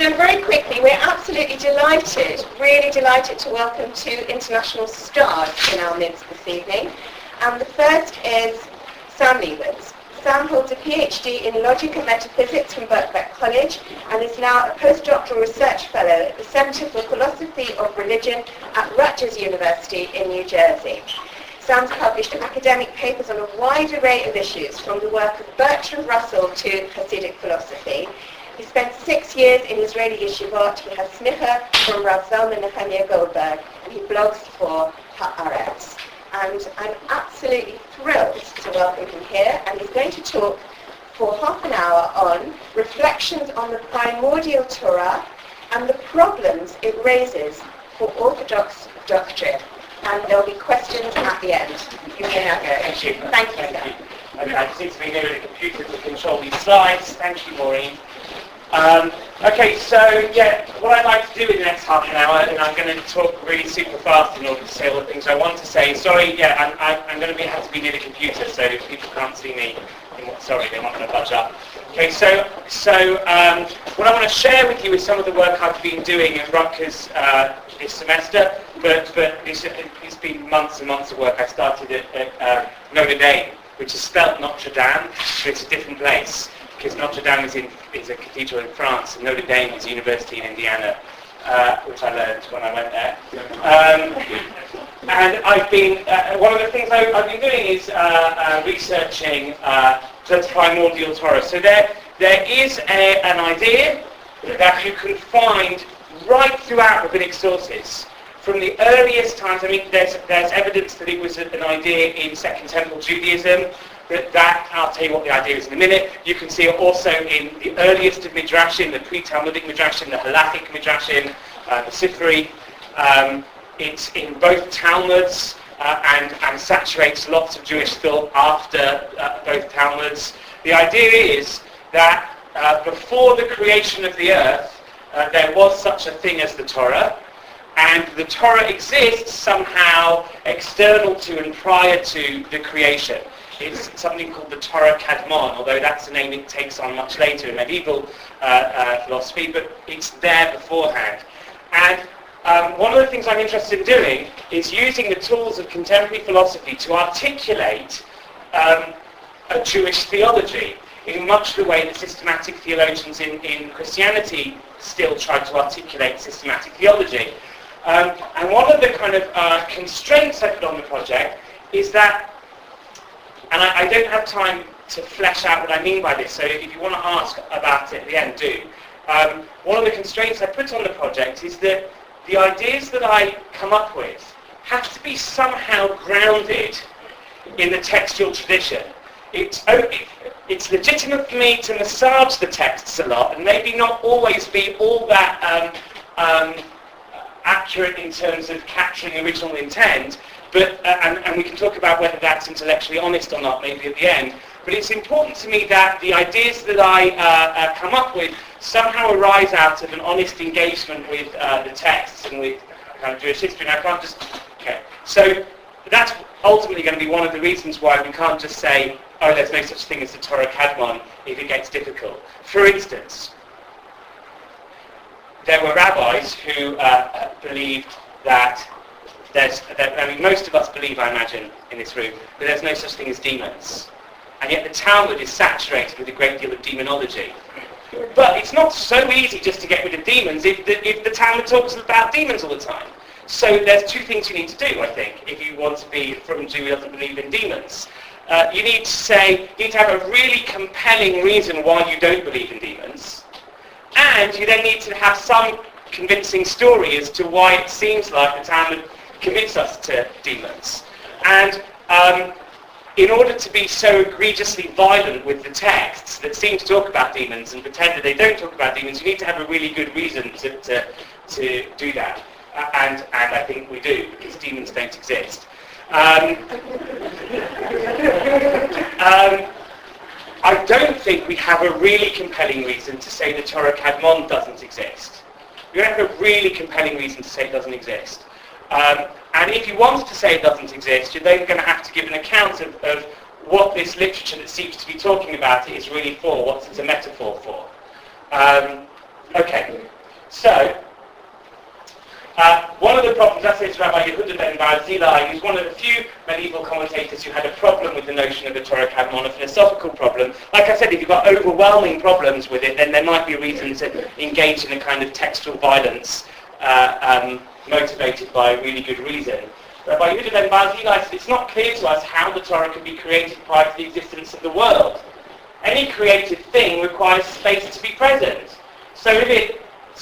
So very quickly, we're absolutely delighted, really delighted to welcome two international stars in our midst this evening. And the first is Sam Lebens. Sam holds a PhD in Logic and Metaphysics from Birkbeck College and is now a postdoctoral research fellow at the Center for Philosophy of Religion at Rutgers University in New Jersey. Sam's published academic papers on a wide array of issues, from the work of Bertrand Russell to Hasidic philosophy. He spent 6 years in Israeli yeshivot. He has smicha from Rav Zalman Nehemiah Goldberg, and he blogs for Haaretz. And I'm absolutely thrilled to welcome him here, and he's going to talk for half an hour on reflections on the primordial Torah and the problems it raises for Orthodox doctrine. And there'll be questions at the end. You may now go. Thank you. Thank you, sir. I just need to be near the computer to control these slides. Thank you, Maureen. Okay, so yeah, what I'd like to do in the next half an hour, and I'm going to talk really super fast in order to say all the things I want to say. Sorry, yeah, I'm going to have to be near the computer, so if people can't see me, sorry, they're not going to budge up. Okay, so what I want to share with you is some of the work I've been doing at Rutgers this semester, but it's been months and months of work. I started at Notre Dame, which is spelt Notre Dame, but it's a different place, because Notre Dame is a cathedral in France, and Notre Dame is a university in Indiana, which I learned when I went there. And I've been, one of the things I've been doing is researching the primordial Torah. So there is an idea that you can find right throughout rabbinic sources. From the earliest times, I mean, there's evidence that it was an idea in Second Temple Judaism, that I'll tell you what the idea is in a minute. You can see it also in the earliest of Midrashim, the pre-Talmudic Midrashim, the Halachic Midrashim, the Sifri. It's in both Talmuds and saturates lots of Jewish thought after both Talmuds. The idea is that before the creation of the earth, there was such a thing as the Torah, and the Torah exists somehow external to and prior to the creation. It's something called the Torah Kadmon, although that's a name it takes on much later in medieval philosophy, but it's there beforehand. And one of the things I'm interested in doing is using the tools of contemporary philosophy to articulate a Jewish theology in much the way that systematic theologians in Christianity still try to articulate systematic theology. And one of the kind of constraints I put on the project is that, and I don't have time to flesh out what I mean by this, so if you want to ask about it at the end, do. One of the constraints I put on the project is that the ideas that I come up with have to be somehow grounded in the textual tradition. It's legitimate for me to massage the texts a lot and maybe not always be all that accurate in terms of capturing original intent, but and we can talk about whether that's intellectually honest or not maybe at the end. But it's important to me that the ideas that I come up with somehow arise out of an honest engagement with the texts and with kind of Jewish history. And I can't just... Okay. So that's ultimately going to be one of the reasons why we can't just say, oh, there's no such thing as the Torah Kadmon if it gets difficult. For instance, there were rabbis who believed that I mean, most of us believe, I imagine, in this room, that there's no such thing as demons. And yet the Talmud is saturated with a great deal of demonology. But it's not so easy just to get rid of demons if the Talmud talks about demons all the time. So there's two things you need to do, I think, if you want to be from a Jew who doesn't believe in demons. You need to have a really compelling reason why you don't believe in demons. And you then need to have some convincing story as to why it seems like the Talmud commits us to demons. And in order to be so egregiously violent with the texts that seem to talk about demons and pretend that they don't talk about demons, you need to have a really good reason to do that. And I think we do, because demons don't exist. I don't think we have a really compelling reason to say the Torah Kadmon doesn't exist. We don't have a really compelling reason to say it doesn't exist. And if you wanted to say it doesn't exist, you're then going to have to give an account of what this literature that seems to be talking about it is really for, what it's a metaphor for. Okay, so one of the problems, that is Rabbi Yehuda ben Barzilai, who's one of the few medieval commentators who had a problem with the notion of a Torah canon, a philosophical problem. Like I said, if you've got overwhelming problems with it, then there might be a reason to engage in a kind of textual violence motivated by a really good reason. Rabbi Yehuda ben Barzilai said it's not clear to us how the Torah could be created prior to the existence of the world. Any created thing requires space to be present. So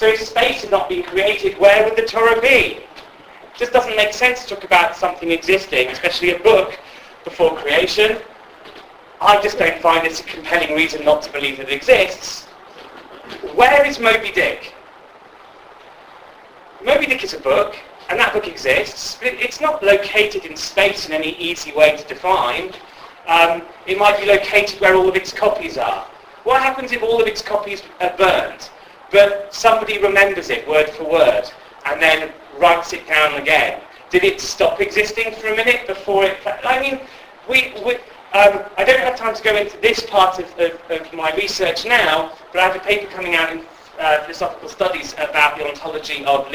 if space had not been created, where would the Torah be? It just doesn't make sense to talk about something existing, especially a book, before creation. I just don't find this a compelling reason not to believe that it exists. Where is Moby Dick? Moby Dick is a book, and that book exists, but it's not located in space in any easy way to define. It might be located where all of its copies are. What happens if all of its copies are burnt, but somebody remembers it word for word and then writes it down again? Did it stop existing for a minute before it... I mean, I don't have time to go into this part of my research now, but I have a paper coming out in philosophical studies about the ontology of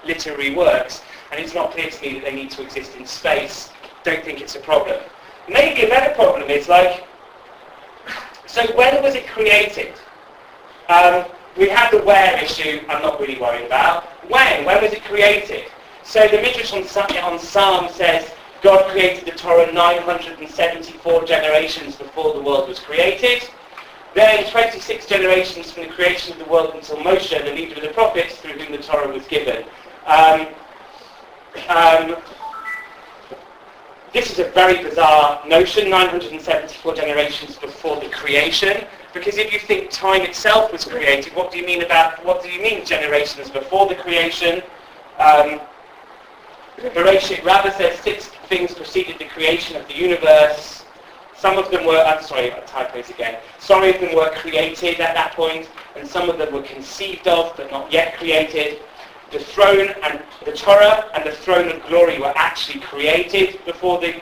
literary works, and it's not clear to me that they need to exist in space. Don't think it's a problem. Maybe another problem is so when was it created? We have the where issue I'm not really worried about. When was it created? So the Midrash on Psalm says God created the Torah 974 generations before the world was created. Then 26 generations from the creation of the world until Moshe, the leader of the prophets, through whom the Torah was given. This is a very bizarre notion, 974 generations before the creation, because if you think time itself was created, what do you mean generations before the creation? Bereshit Rabbah says 6 things preceded the creation of the universe. Some of them were, typos again. Some of them were created at that point, and some of them were conceived of but not yet created. The throne and the Torah and the throne of glory were actually created before the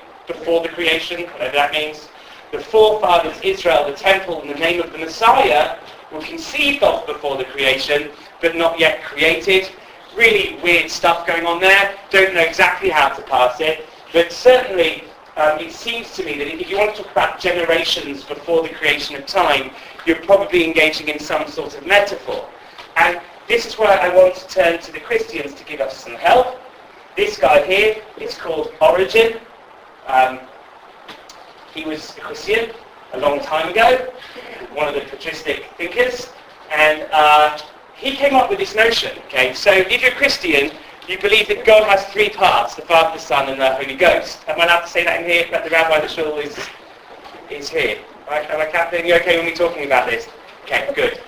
creation, whatever that means. The forefathers, Israel, the temple, and the name of the Messiah were conceived of before the creation, but not yet created. Really weird stuff going on there. Don't know exactly how to parse it, but certainly it seems to me that if you want to talk about generations before the creation of time, you're probably engaging in some sort of metaphor. And this is where I want to turn to the Christians to give us some help. This guy here is called Origen. He was a Christian a long time ago, one of the patristic thinkers, and he came up with this notion. Okay, so if you're a Christian, you believe that God has 3 parts: the Father, the Son, and the Holy Ghost. Am I allowed to say that in here? That the Rabbi, the Shul, is here. Right? Am I captain? You okay with me talking about this? Okay, good.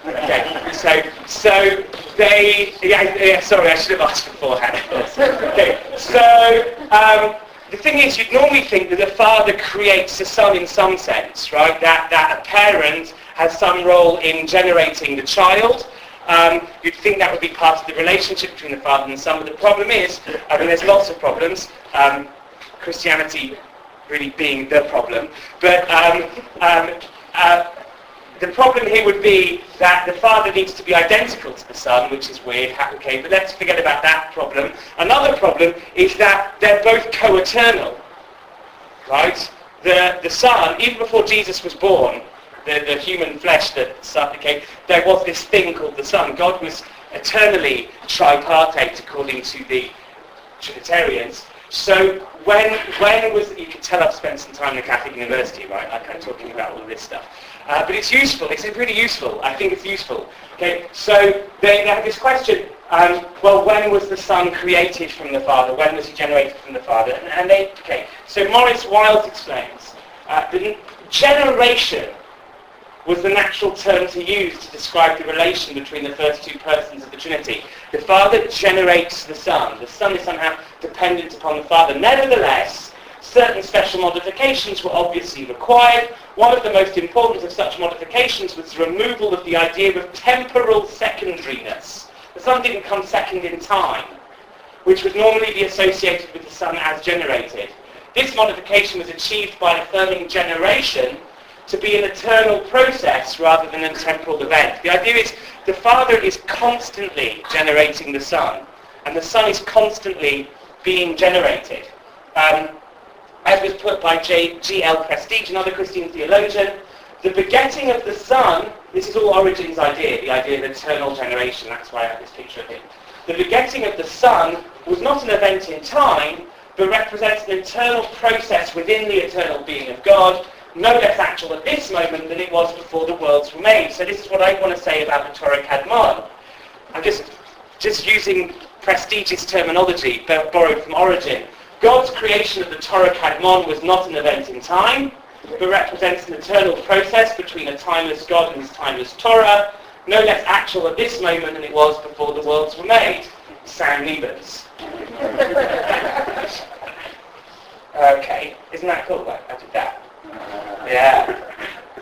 Okay, so they... Yeah, sorry, I should have asked beforehand. Okay, so the thing is, you'd normally think that the father creates the son in some sense, right? That a parent has some role in generating the child. You'd think that would be part of the relationship between the father and the son, but the problem is, there's lots of problems, Christianity really being the problem, but the problem here would be that the father needs to be identical to the son, which is weird, okay, but let's forget about that problem. Another problem is that they're both co-eternal, right? The son, even before Jesus was born, the human flesh, the son, okay, there was this thing called the son. God was eternally tripartite according to the Trinitarians. So when was, you can tell I've spent some time in the Catholic University, right? I'm kind of talking about all of this stuff. But it's useful, it's really useful. I think it's useful. Okay, so they have this question, well, when was the Son created from the Father? When was he generated from the Father? So Maurice Wilde explains, the generation was the natural term to use to describe the relation between the first 2 persons of the Trinity. The Father generates the Son. The Son is somehow dependent upon the Father. Nevertheless, certain special modifications were obviously required. One of the most important of such modifications was the removal of the idea of temporal secondariness. The Son didn't come second in time, which would normally be associated with the Son as generated. This modification was achieved by affirming generation to be an eternal process rather than a temporal event. The idea is the Father is constantly generating the Son, and the Son is constantly being generated. As was put by G.L. Prestige, another Christian theologian, the begetting of the Son, this is all Origen's idea, the idea of eternal generation, that's why I have this picture of him. The begetting of the Son was not an event in time, but represents an eternal process within the eternal being of God, no less actual at this moment than it was before the worlds were made. So this is what I want to say about the Torah Kadmon. I'm just using Prestige's terminology, borrowed from Origen. God's creation of the Torah Kadmon was not an event in time, but represents an eternal process between a timeless God and his timeless Torah, no less actual at this moment than it was before the worlds were made. Sam Lebens. Okay, isn't that cool? I did that. Yeah.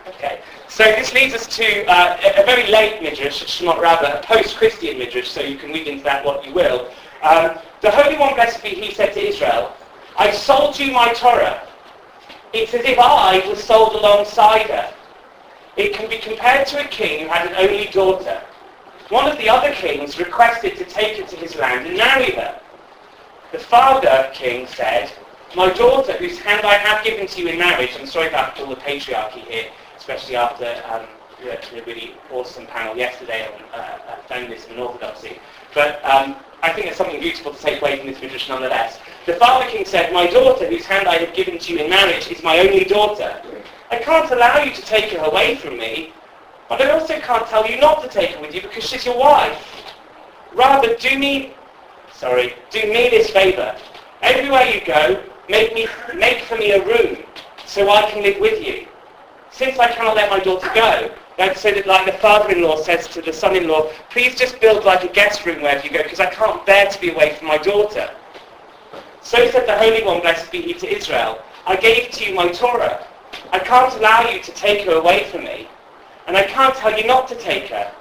Okay. So this leads us to a very late midrash, Shemot Rabbah, a post-Christian midrash, so you can read into that what you will. The Holy One, blessed be he, said to Israel, "I sold you my Torah. It's as if I was sold alongside her. It can be compared to a king who had an only daughter. One of the other kings requested to take her to his land and marry her. The father king said, 'My daughter, whose hand I have given to you in marriage,'" I'm sorry about all the patriarchy here, especially after the really awesome panel yesterday on feminism and orthodoxy. But I think there's something beautiful to take away from this midrash nonetheless. The father king said, "My daughter, whose hand I have given to you in marriage, is my only daughter. I can't allow you to take her away from me, but I also can't tell you not to take her with you because she's your wife. Rather, do me this favour. Everywhere you go, make for me a room so I can live with you. Since I cannot let my daughter go," so that like the father-in-law says to the son-in-law, "Please just build like a guest room wherever you go because I can't bear to be away from my daughter." So said the Holy One, blessed be he, to Israel, "I gave to you my Torah. I can't allow you to take her away from me, and I can't tell you not to take her.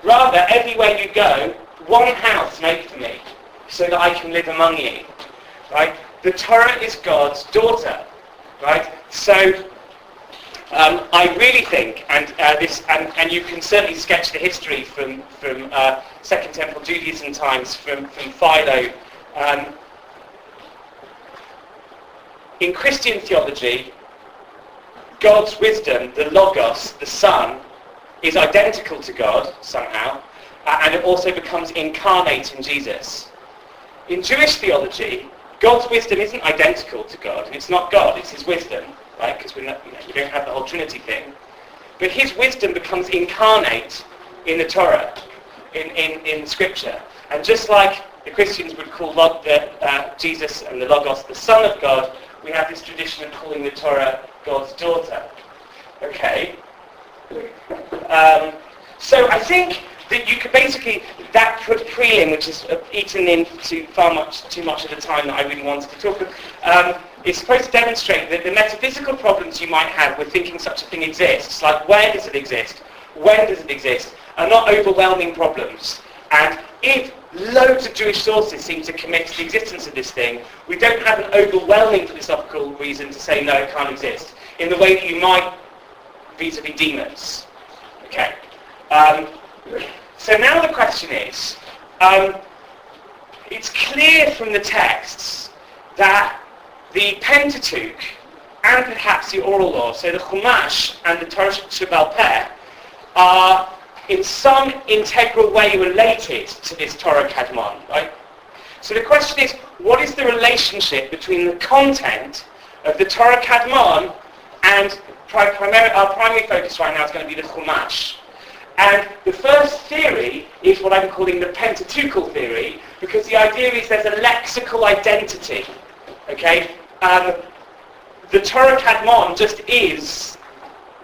Rather, everywhere you go, one house make for me, so that I can live among you." Right? The Torah is God's daughter. Right? So I really think, and you can certainly sketch the history from Second Temple Judaism times, from Philo. In Christian theology, God's wisdom, the Logos, the Son, is identical to God somehow, and it also becomes incarnate in Jesus. In Jewish theology, God's wisdom isn't identical to God, and it's not God, it's his wisdom, right? Because we don't have the whole Trinity thing. But his wisdom becomes incarnate in the Torah, in Scripture. And just like the Christians would call Jesus and the Logos the Son of God, we have this tradition of calling the Torah God's daughter. Okay? So I think that you could basically, that prelim, which is eaten into too much of the time that I really wanted to talk about, is supposed to demonstrate that the metaphysical problems you might have with thinking such a thing exists, like where does it exist, when does it exist, are not overwhelming problems. And if loads of Jewish sources seem to commit to the existence of this thing, we don't have an overwhelming philosophical reason to say no, it can't exist, in the way that you might vis-a-vis demons. Okay. So now the question is, it's clear from the texts that the Pentateuch and perhaps the oral law, so the Chumash and the Torah Sheba'al Peh, are in some integral way related to this Torah Kadmon, right? So the question is, what is the relationship between the content of the Torah Kadmon and our primary focus right now is going to be the Chumash. And the first theory is what I'm calling the Pentateuchal theory, because the idea is there's a lexical identity. Okay? The Torah Kadmon just is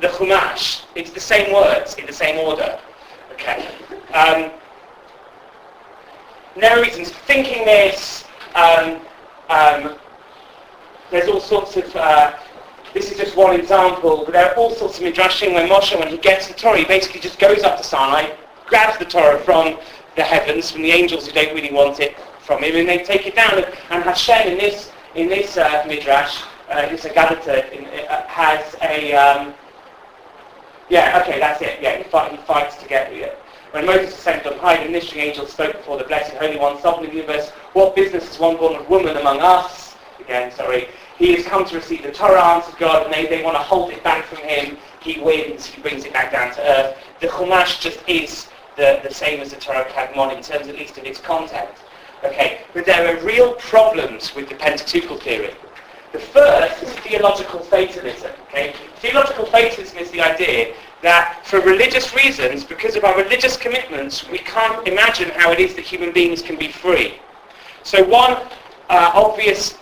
the Chumash. It's the same words in the same order. Okay. No reasons for thinking this. There's all sorts of... this is just one example, but there are all sorts of midrashim where Moshe, when he gets the Torah, he basically just goes up to Sinai, grabs the Torah from the heavens, from the angels who don't really want it from him, and they take it down. And Hashem in this midrash, this Agadata, has Yeah, okay, that's it. Yeah, he fights to get it. When Moses ascended on high, the ministering angel spoke before the blessed Holy One, sovereign of the universe. What business is one born of woman among us? Again, sorry. He has come to receive the Torah, answered God, and they want to hold it back from him. He wins, he brings it back down to earth. The Chumash just is the same as the Torah Kadmon in terms at least of its content. Okay, but there are real problems with the Pentateuchal theory. The first is theological fatalism. Okay? Theological fatalism is the idea that for religious reasons, because of our religious commitments, we can't imagine how it is that human beings can be free. So one obvious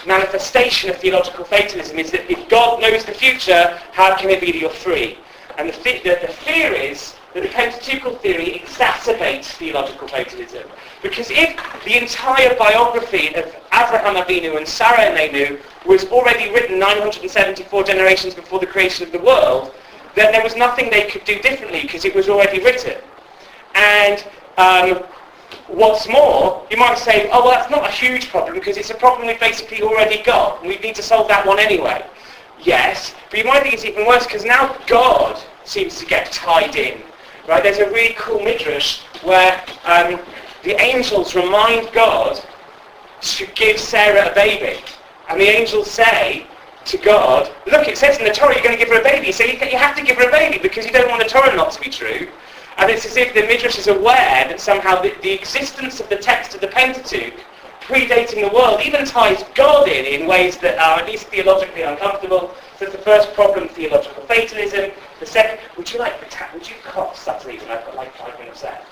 manifestation of theological fatalism is that if God knows the future, how can it be that you're free? And the fear is that the Pentateuchal theory exacerbates theological fatalism. Because if the entire biography of Avraham Avinu and Sarah Neinu was already written 974 generations before the creation of the world, then there was nothing they could do differently because it was already written. And what's more, you might say, oh, well, that's not a huge problem because it's a problem we've basically already got, and we need to solve that one anyway. Yes, but you might think it's even worse because now God seems to get tied in. Right? There's a really cool midrash where the angels remind God to give Sarah a baby. And the angels say to God, look, it says in the Torah you're going to give her a baby, so you have to give her a baby because you don't want the Torah not to be true. And it's as if the midrash is aware that somehow the existence of the text of the Pentateuch predating the world even ties God in ways that are at least theologically uncomfortable. So it's the first problem, theological fatalism. The second, would you cough subtly when I've got like 5 minutes left?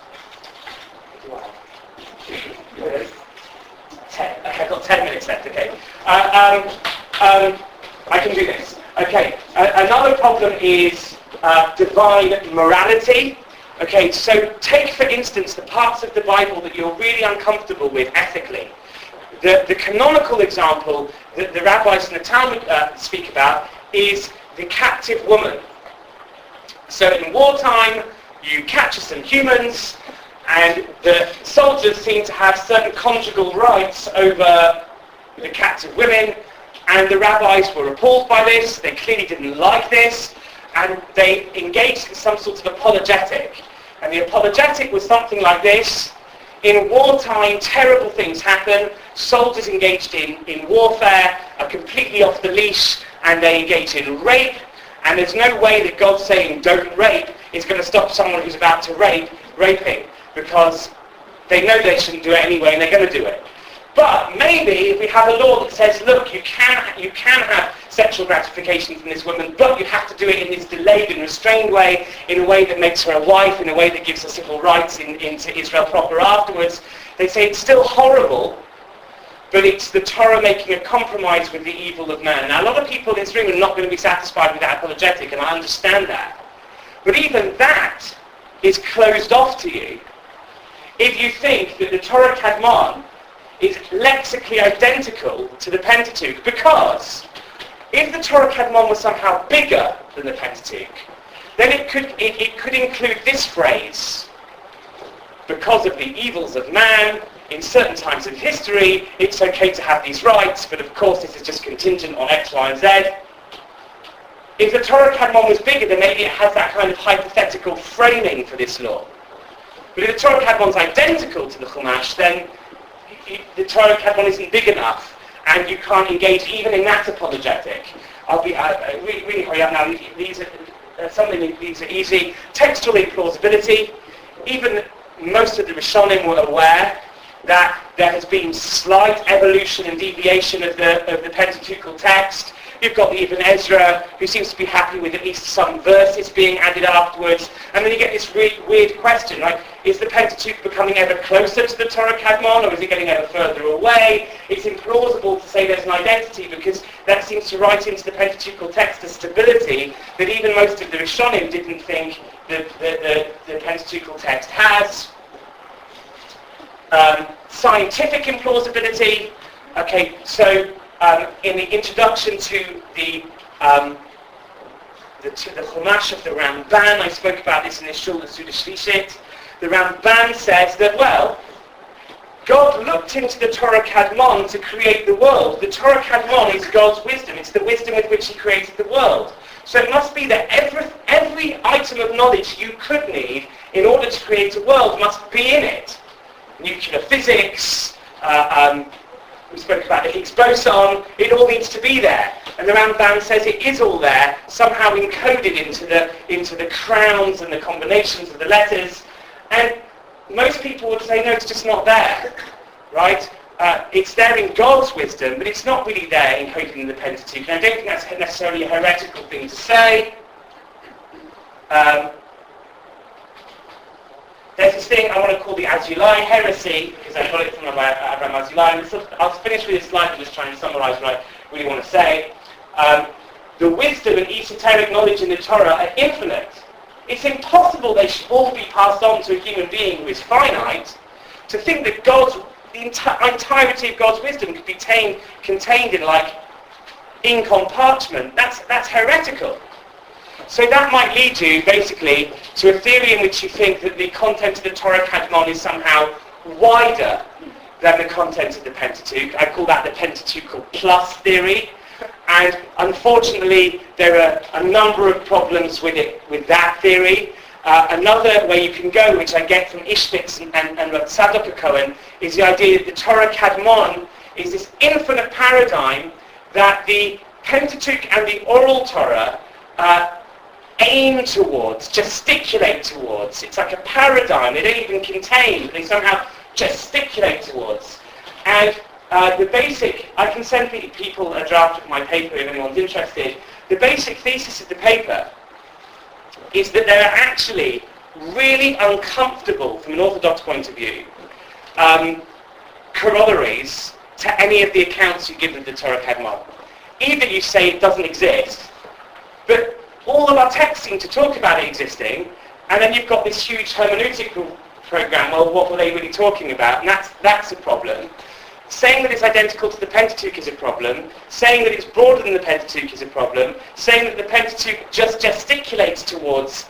Really? 10. Okay, I've got 10 minutes left, okay. I can do this. Okay, another problem is divine morality. Okay, so take for instance the parts of the Bible that you're really uncomfortable with ethically. The canonical example that the rabbis and the Talmud speak about is the captive woman. So in wartime, you capture some humans, and the soldiers seem to have certain conjugal rights over the captive women, and the rabbis were appalled by this. They clearly didn't like this, and they engaged in some sort of apologetic. And the apologetic was something like this. In wartime, terrible things happen. Soldiers engaged in warfare are completely off the leash, and they engage in rape. And there's no way that God saying don't rape is going to stop someone who's about to raping, because they know they shouldn't do it anyway, and they're going to do it. But maybe if we have a law that says, look, you can have sexual gratification from this woman, but you have to do it in this delayed and restrained way, in a way that makes her a wife, in a way that gives her civil rights into Israel proper afterwards, they say it's still horrible, but it's the Torah making a compromise with the evil of man. Now, a lot of people in this room are not going to be satisfied with that apologetic, and I understand that. But even that is closed off to you if you think that the Torah Kadmon is lexically identical to the Pentateuch, because if the Torah Kadmon was somehow bigger than the Pentateuch, then it could include this phrase: because of the evils of man, in certain times in history, it's okay to have these rights, but of course this is just contingent on X, Y, and Z. If the Torah Kadmon was bigger, then maybe it has that kind of hypothetical framing for this law. But if the Torah Kadmon is identical to the Chumash, then the Torah Kadmon isn't big enough, and you can't engage even in that apologetic. I'll really hurry up now. These are easy. Textual implausibility. Even most of the Rishonim were aware that there has been slight evolution and deviation of the Pentateuchal text. You've got the Ibn Ezra, who seems to be happy with at least some verses being added afterwards. And then you get this really weird question, like, is the Pentateuch becoming ever closer to the Torah Kadmon, or is it getting ever further away? It's implausible to say there's an identity, because that seems to write into the Pentateuchal text a stability that even most of the Rishonim didn't think that the Pentateuchal text has. Scientific implausibility. Okay, so in the introduction to the Chumash of the Ramban, I spoke about this in the Shul of Suda Shlishit. The Ramban says that, well, God looked into the Torah Kadmon to create the world. The Torah Kadmon is God's wisdom. It's the wisdom with which he created the world. So it must be that every item of knowledge you could need in order to create a world must be in it. Nuclear physics, we spoke about the Higgs boson, it all needs to be there. And the Rambam says it is all there, somehow encoded into the crowns and the combinations of the letters. And most people would say, no, it's just not there, right? It's there in God's wisdom, but it's not really there encoded in the Pentateuch. And I don't think that's necessarily a heretical thing to say. There's this thing I want to call the Azulai heresy, because I got it from Abraham Azulai. I'll finish with this slide and just try and summarise what I really want to say. The wisdom and esoteric knowledge in the Torah are infinite. It's impossible they should all be passed on to a human being who is finite. To think that the entirety of God's wisdom could be contained in ink on parchment, that's heretical. So that might lead you, basically, to a theory in which you think that the content of the Torah Kadmon is somehow wider than the content of the Pentateuch. I call that the Pentateuchal plus theory. And unfortunately, there are a number of problems with that theory. Another way you can go, which I get from Ishbitz and Tzadok Cohen, is the idea that the Torah Kadmon is this infinite paradigm that the Pentateuch and the oral Torah aim towards, gesticulate towards. It's like a paradigm. They don't even contain, but they somehow gesticulate towards. And the basic, I can send people a draft of my paper if anyone's interested. The basic thesis of the paper is that there are actually really uncomfortable, from an Orthodox point of view, corollaries to any of the accounts you give of the Torah Kadmon. Either you say it doesn't exist, but all of our texts seem to talk about it existing, and then you've got this huge hermeneutical program. Well, what were they really talking about? And that's a problem. Saying that it's identical to the Pentateuch is a problem. Saying that it's broader than the Pentateuch is a problem. Saying that the Pentateuch just gesticulates towards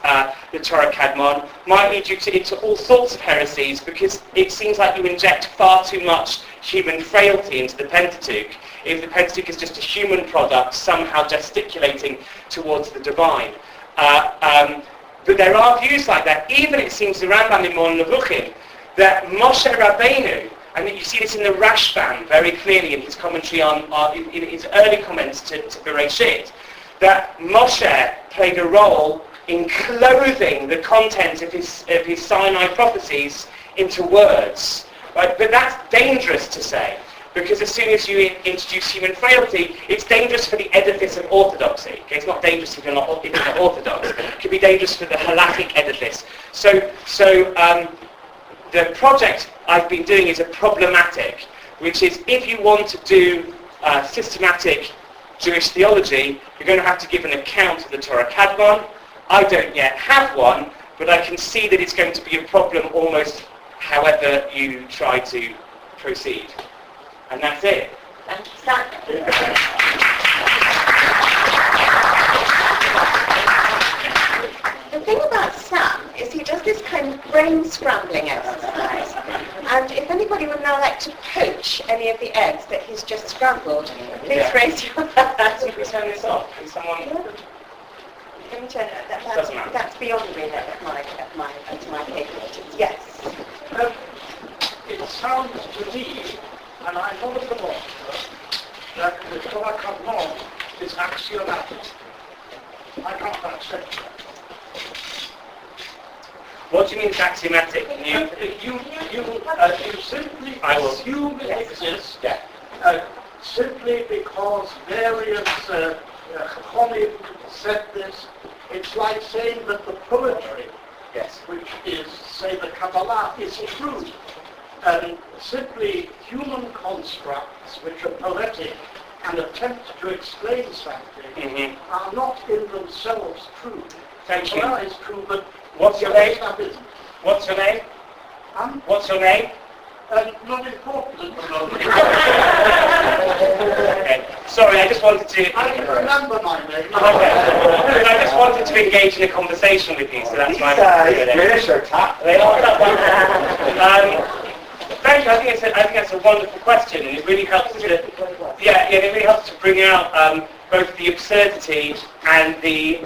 the Torah Kadmon might lead you into all sorts of heresies, because it seems like you inject far too much human frailty into the Pentateuch. If the Pentateuch is just a human product, somehow gesticulating towards the divine. But there are views like that. Even, it seems, the Rambam in Mor Nevuchim, that Moshe Rabbeinu, and you see this in the Rashbam very clearly in his commentary in his early comments to Bereshit, that Moshe played a role in clothing the content of his Sinai prophecies into words. Right? But that's dangerous to say, because as soon as you introduce human frailty, it's dangerous for the edifice of orthodoxy. Okay? It's not dangerous if you're not orthodox. It can be dangerous for the halakhic edifice. So the project I've been doing is a problematic, which is, if you want to do systematic Jewish theology, you're going to have to give an account of the Torah Kadmon. I don't yet have one, but I can see that it's going to be a problem almost however you try to proceed. And that's it. Thank you, Sam. The thing about Sam is he does this kind of brain scrambling exercise, and if anybody would now like to poach any of the eggs that he's just scrambled, please raise your hand. Can we turn this off? Can someone... Let me turn it. That's beyond the remit of my capabilities. Yes. It sounds to me, and I know the law, that the Torah Kadmon is axiomatic. I can't accept that. What do you mean it's axiomatic? You simply assume it exists simply because various Chachamim said this. It's like saying that the poetry, which is, say, the Kabbalah, is true. And simply human constructs which are poetic and attempt to explain something are not in themselves true. Thank you. Torah is true, but what's your name? Isn't. What's your name? What's your name? Not important at the moment. Okay. Sorry, I just wanted to... I can remember my name. Okay. I just wanted to engage in a conversation with you, so that's why I'm British or top? Thank you. I think that's a wonderful question, and it really helps to... it really helps to bring out both the absurdity and the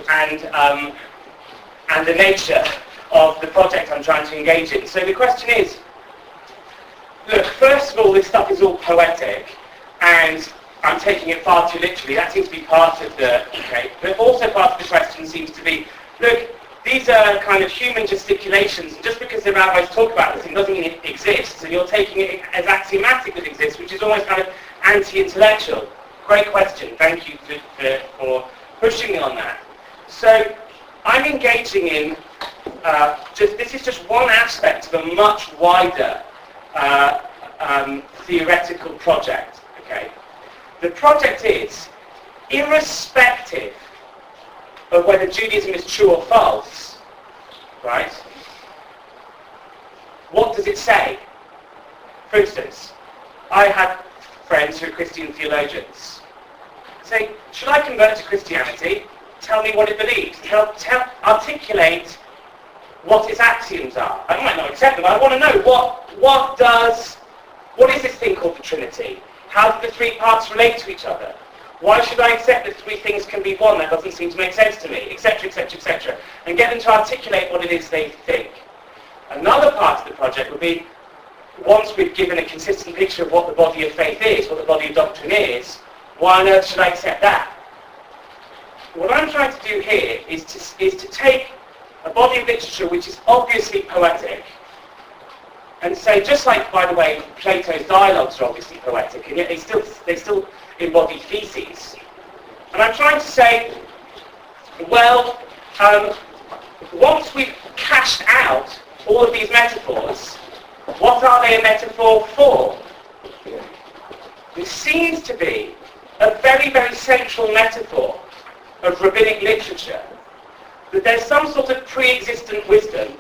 nature of the project I'm trying to engage in. So the question is, look, first of all, this stuff is all poetic, and I'm taking it far too literally. That seems to be part of the, okay, but also part of the question seems to be, look, these are kind of human gesticulations, and just because the rabbis talk about this, it doesn't mean it exists, and you're taking it as axiomatic that it exists, which is almost kind of anti-intellectual. Great question. Thank you for pushing me on that. So I'm engaging in, this is just one aspect of a much wider theoretical project. Okay? The project is, irrespective of whether Judaism is true or false, right? What does it say? For instance, I have friends who are Christian theologians. Say, should I convert to Christianity? Tell me what it believes. Articulate what its axioms are. I might not accept them, but I want to know what is this thing called the Trinity? How do the three parts relate to each other? Why should I accept that three things can be one? That doesn't seem to make sense to me, etc., etc., etc. And get them to articulate what it is they think. Another part of the project would be, once we've given a consistent picture of what the body of faith is, what the body of doctrine is, why on earth should I accept that? What I'm trying to do here is to take a body of literature which is obviously poetic, and say, just like, by the way, Plato's dialogues are obviously poetic, and yet they still embody theses. And I'm trying to say, well, once we've cashed out all of these metaphors, what are they a metaphor for? There seems to be a very, very central metaphor of rabbinic literature, that there's some sort of pre-existent wisdom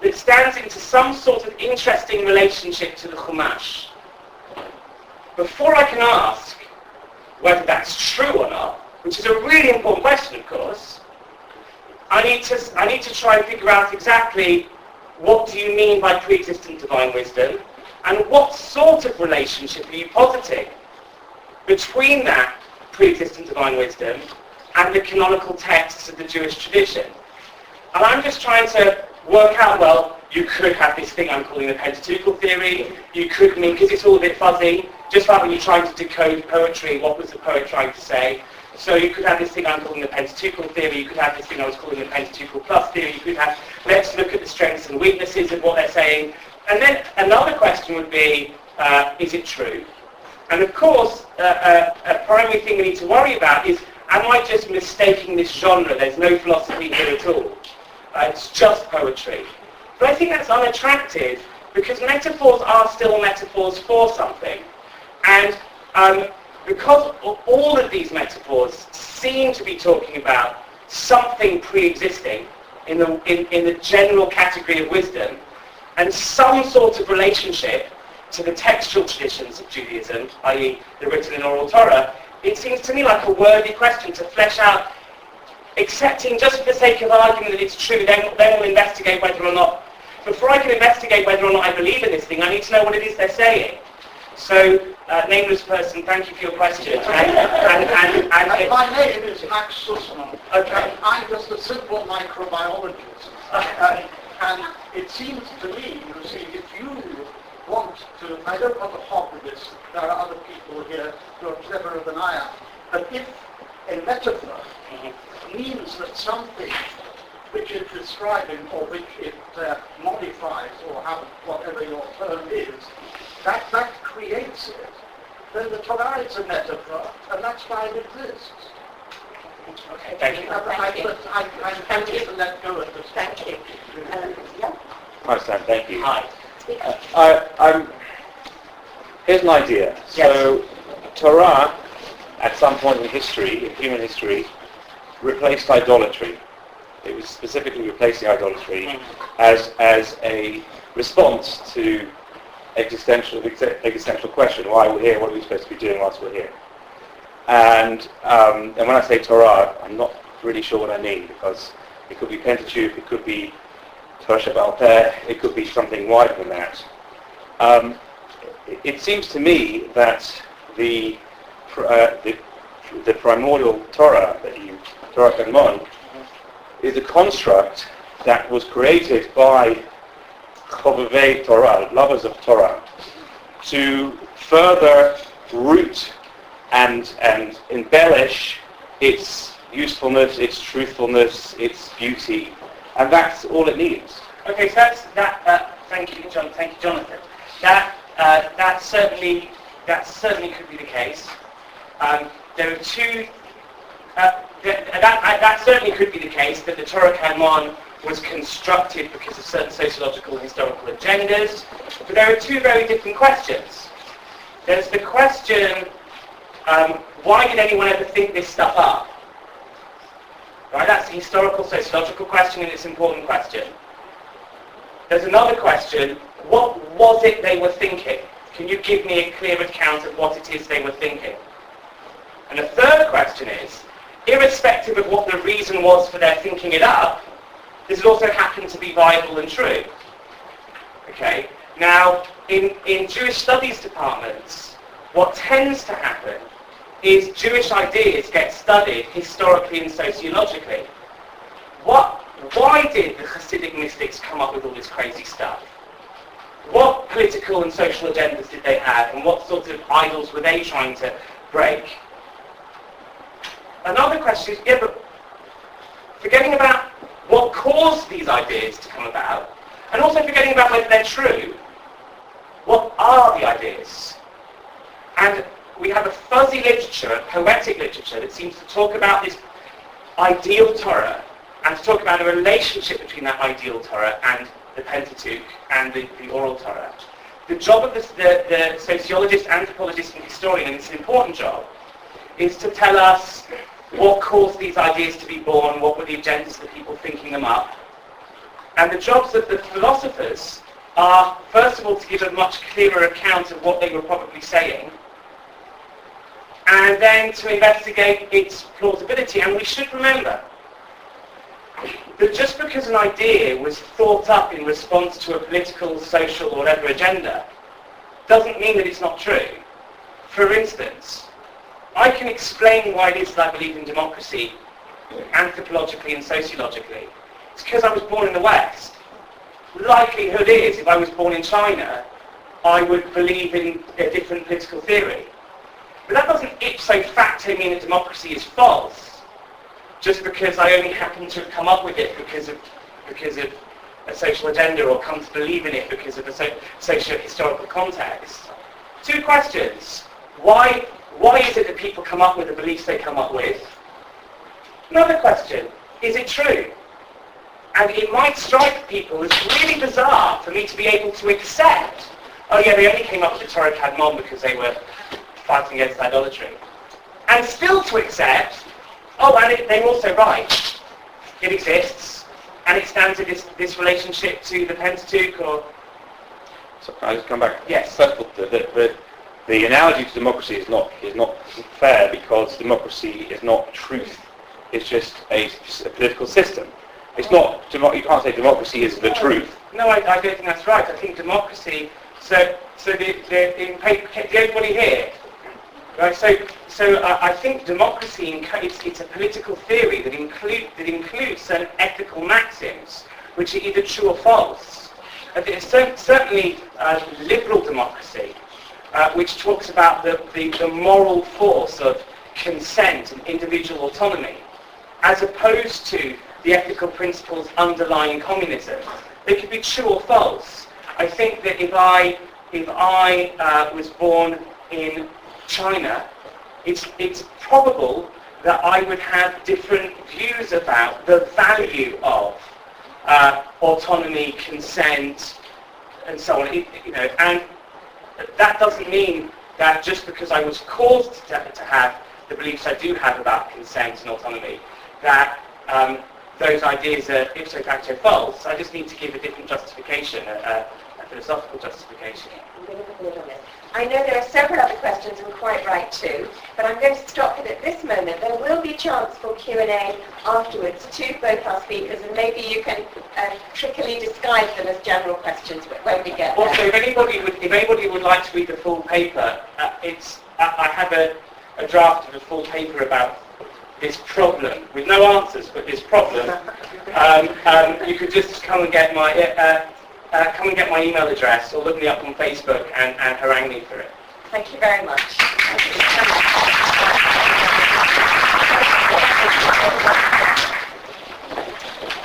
that stands into some sort of interesting relationship to the Chumash. Before I can ask whether that's true or not, which is a really important question, of course, I need to try and figure out exactly what do you mean by pre-existent divine wisdom, and what sort of relationship are you positing between that pre-existent divine wisdom and the canonical texts of the Jewish tradition. And I'm just trying to work out, well, you could have this thing I'm calling the Pentateuchal theory, you could mean, because it's all a bit fuzzy, just like when you're trying to decode poetry, what was the poet trying to say? So you could have this thing I'm calling the Pentateuchal theory, you could have this thing I was calling the Pentateuchal plus theory, you could have, let's look at the strengths and weaknesses of what they're saying. And then another question would be, is it true? And of course, a primary thing we need to worry about is, am I just mistaking this genre? There's no philosophy here at all. It's just poetry. But I think that's unattractive, because metaphors are still metaphors for something. And because all of these metaphors seem to be talking about something pre-existing in the general category of wisdom, and some sort of relationship to the textual traditions of Judaism, i.e. the written and oral Torah, it seems to me like a worthy question to flesh out, accepting just for the sake of arguing that it's true, then we'll investigate whether or not, before I can investigate whether or not I believe in this thing, I need to know what it is they're saying. So, nameless person, thank you for your question. My name is Max Sussman. Okay. I'm just a simple microbiologist. And it seems to me, you see, if you want to, I don't want to hop with this, there are other people here who are cleverer than I am, but if a metaphor means that something which it's describing or which it modifies or whatever your term is, that creates it, then the Torah is a metaphor, and that's why it exists. Okay, thank you. I'm happy to let go of this. Thank you. Yeah. Hi Sam, thank you. Hi. Here's an idea. So, Torah, at some point in history, in human history, replaced idolatry. It was specifically replacing idolatry as a response to existential question: why we're here, what are we supposed to be doing whilst we're here? And when I say Torah, I'm not really sure what I mean, because it could be Pentateuch, it could be Torah Sheba'al Peh, it could be something wider than that. It seems to me that the the primordial Torah, Torah Kadmon, is a construct that was created by Chovevei Torah, lovers of Torah, to further root and embellish its usefulness, its truthfulness, its beauty, and that's all it needs. Okay, so that's that. Thank you, John. Thank you, Jonathan. That certainly could be the case. There are two. That certainly could be the case that the Torah Kadmon was constructed because of certain sociological and historical agendas. But there are two very different questions. There's the question, why did anyone ever think this stuff up? Right, that's a historical, sociological question, and it's an important question. There's another question, what was it they were thinking? Can you give me a clear account of what it is they were thinking? And the third question is, irrespective of what the reason was for their thinking it up, does it also happen to be viable and true? Okay. Now, in Jewish studies departments, what tends to happen is Jewish ideas get studied historically and sociologically. Why did the Hasidic mystics come up with all this crazy stuff? What political and social agendas did they have, and what sorts of idols were they trying to break? Another question is, but forgetting about what caused these ideas to come about, and also forgetting about whether they're true, what are the ideas? And we have a fuzzy literature, a poetic literature, that seems to talk about this ideal Torah, and to talk about a relationship between that ideal Torah and the Pentateuch and the oral Torah. The job of the sociologist, anthropologist, and historian, and it's an important job, is to tell us what caused these ideas to be born, what were the agendas of the people thinking them up. And the jobs of the philosophers are, first of all, to give a much clearer account of what they were probably saying, and then to investigate its plausibility. And we should remember that just because an idea was thought up in response to a political, social, or whatever agenda, doesn't mean that it's not true. For instance, I can explain why it is that I believe in democracy anthropologically and sociologically. It's because I was born in the West. Likelihood is, if I was born in China, I would believe in a different political theory. But that doesn't ipso facto mean that democracy is false, just because I only happen to have come up with it because of a social agenda, or come to believe in it because of a socio-historical context. Two questions. Why is it that people come up with the beliefs they come up with? Another question, is it true? And it might strike people as really bizarre for me to be able to accept, oh yeah, they only came up with the Torah Kadmon because they were fighting against idolatry. And still to accept, oh, and they're also right. It exists, and it stands in this relationship to the Pentateuch, or... So can I just come back? Yes. First of all, the analogy to democracy is not fair, because democracy is not truth. It's just a political system. It's not. You can't say democracy is the truth. No, I don't think that's right. I think democracy. So everybody here. Right. So I think democracy it's a political theory that includes certain ethical maxims which are either true or false. It's certainly liberal democracy, which talks about the moral force of consent and individual autonomy, as opposed to the ethical principles underlying communism. They could be true or false. I think that if I was born in China, it's probable that I would have different views about the value of autonomy, consent, and so on. And that doesn't mean that just because I was caused to have the beliefs I do have about consent and autonomy, that those ideas are ipso facto false. I just need to give a different justification, a philosophical justification. I'm going to put a minute on this. I know there are several other questions, and quite right too, but I'm going to stop it at this moment. There will be a chance for Q&A afterwards to both our speakers, and maybe you can trickily disguise them as general questions when we get there. Also, if anybody would like to read the full paper, I have a a draft of a full paper about this problem, with no answers, but this problem, you could just come and get my email address or look me up on Facebook and harangue me for it. Thank you very much.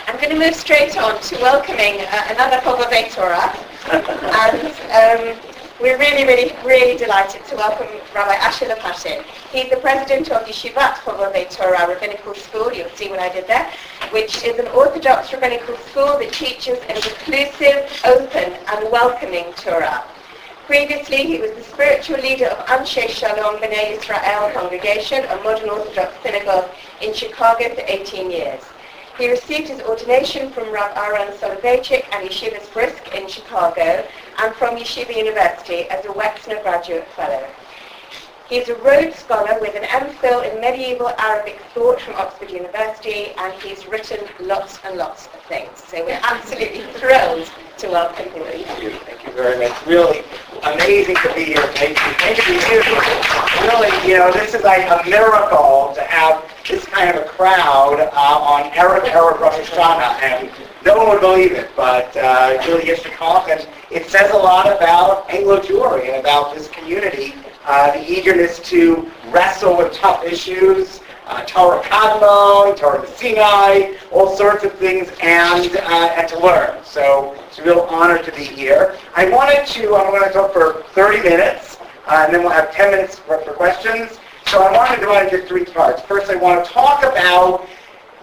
I'm going to move straight on to welcoming another Chobavei Torah, and we're really delighted to welcome Rabbi Lopatin. He's the president of Yeshivat Chobavei Torah Rabbinical School, you'll see what I did there, which is an Orthodox rabbinical school that teaches an inclusive, open and welcoming Torah. Previously, he was the spiritual leader of Anshe Shalom B'nai Yisrael congregation, a modern Orthodox synagogue in Chicago for 18 years. He received his ordination from Rav Aaron Soloveitchik and Yeshivas Brisk in Chicago and from Yeshiva University as a Wexner Graduate Fellow. He is a Rhodes Scholar with an MPhil in Medieval Arabic Thought from Oxford University, and he's written lots and lots of things. So we're absolutely thrilled to welcome him. Thank you very much. Really amazing to be here. Thank you. Thank you. Really, this is like a miracle to have this kind of a crowd on Erev Rosh Hashanah, and no one would believe it, but it really gets to talk, and it says a lot about Anglo-Jewry and about this community. The eagerness to wrestle with tough issues, Torah Kadmon, Torah Misinai, all sorts of things, and to learn. So it's a real honor to be here. I'm going to talk for 30 minutes, and then we'll have 10 minutes for questions. So I want to divide it into three parts. First, I want to talk about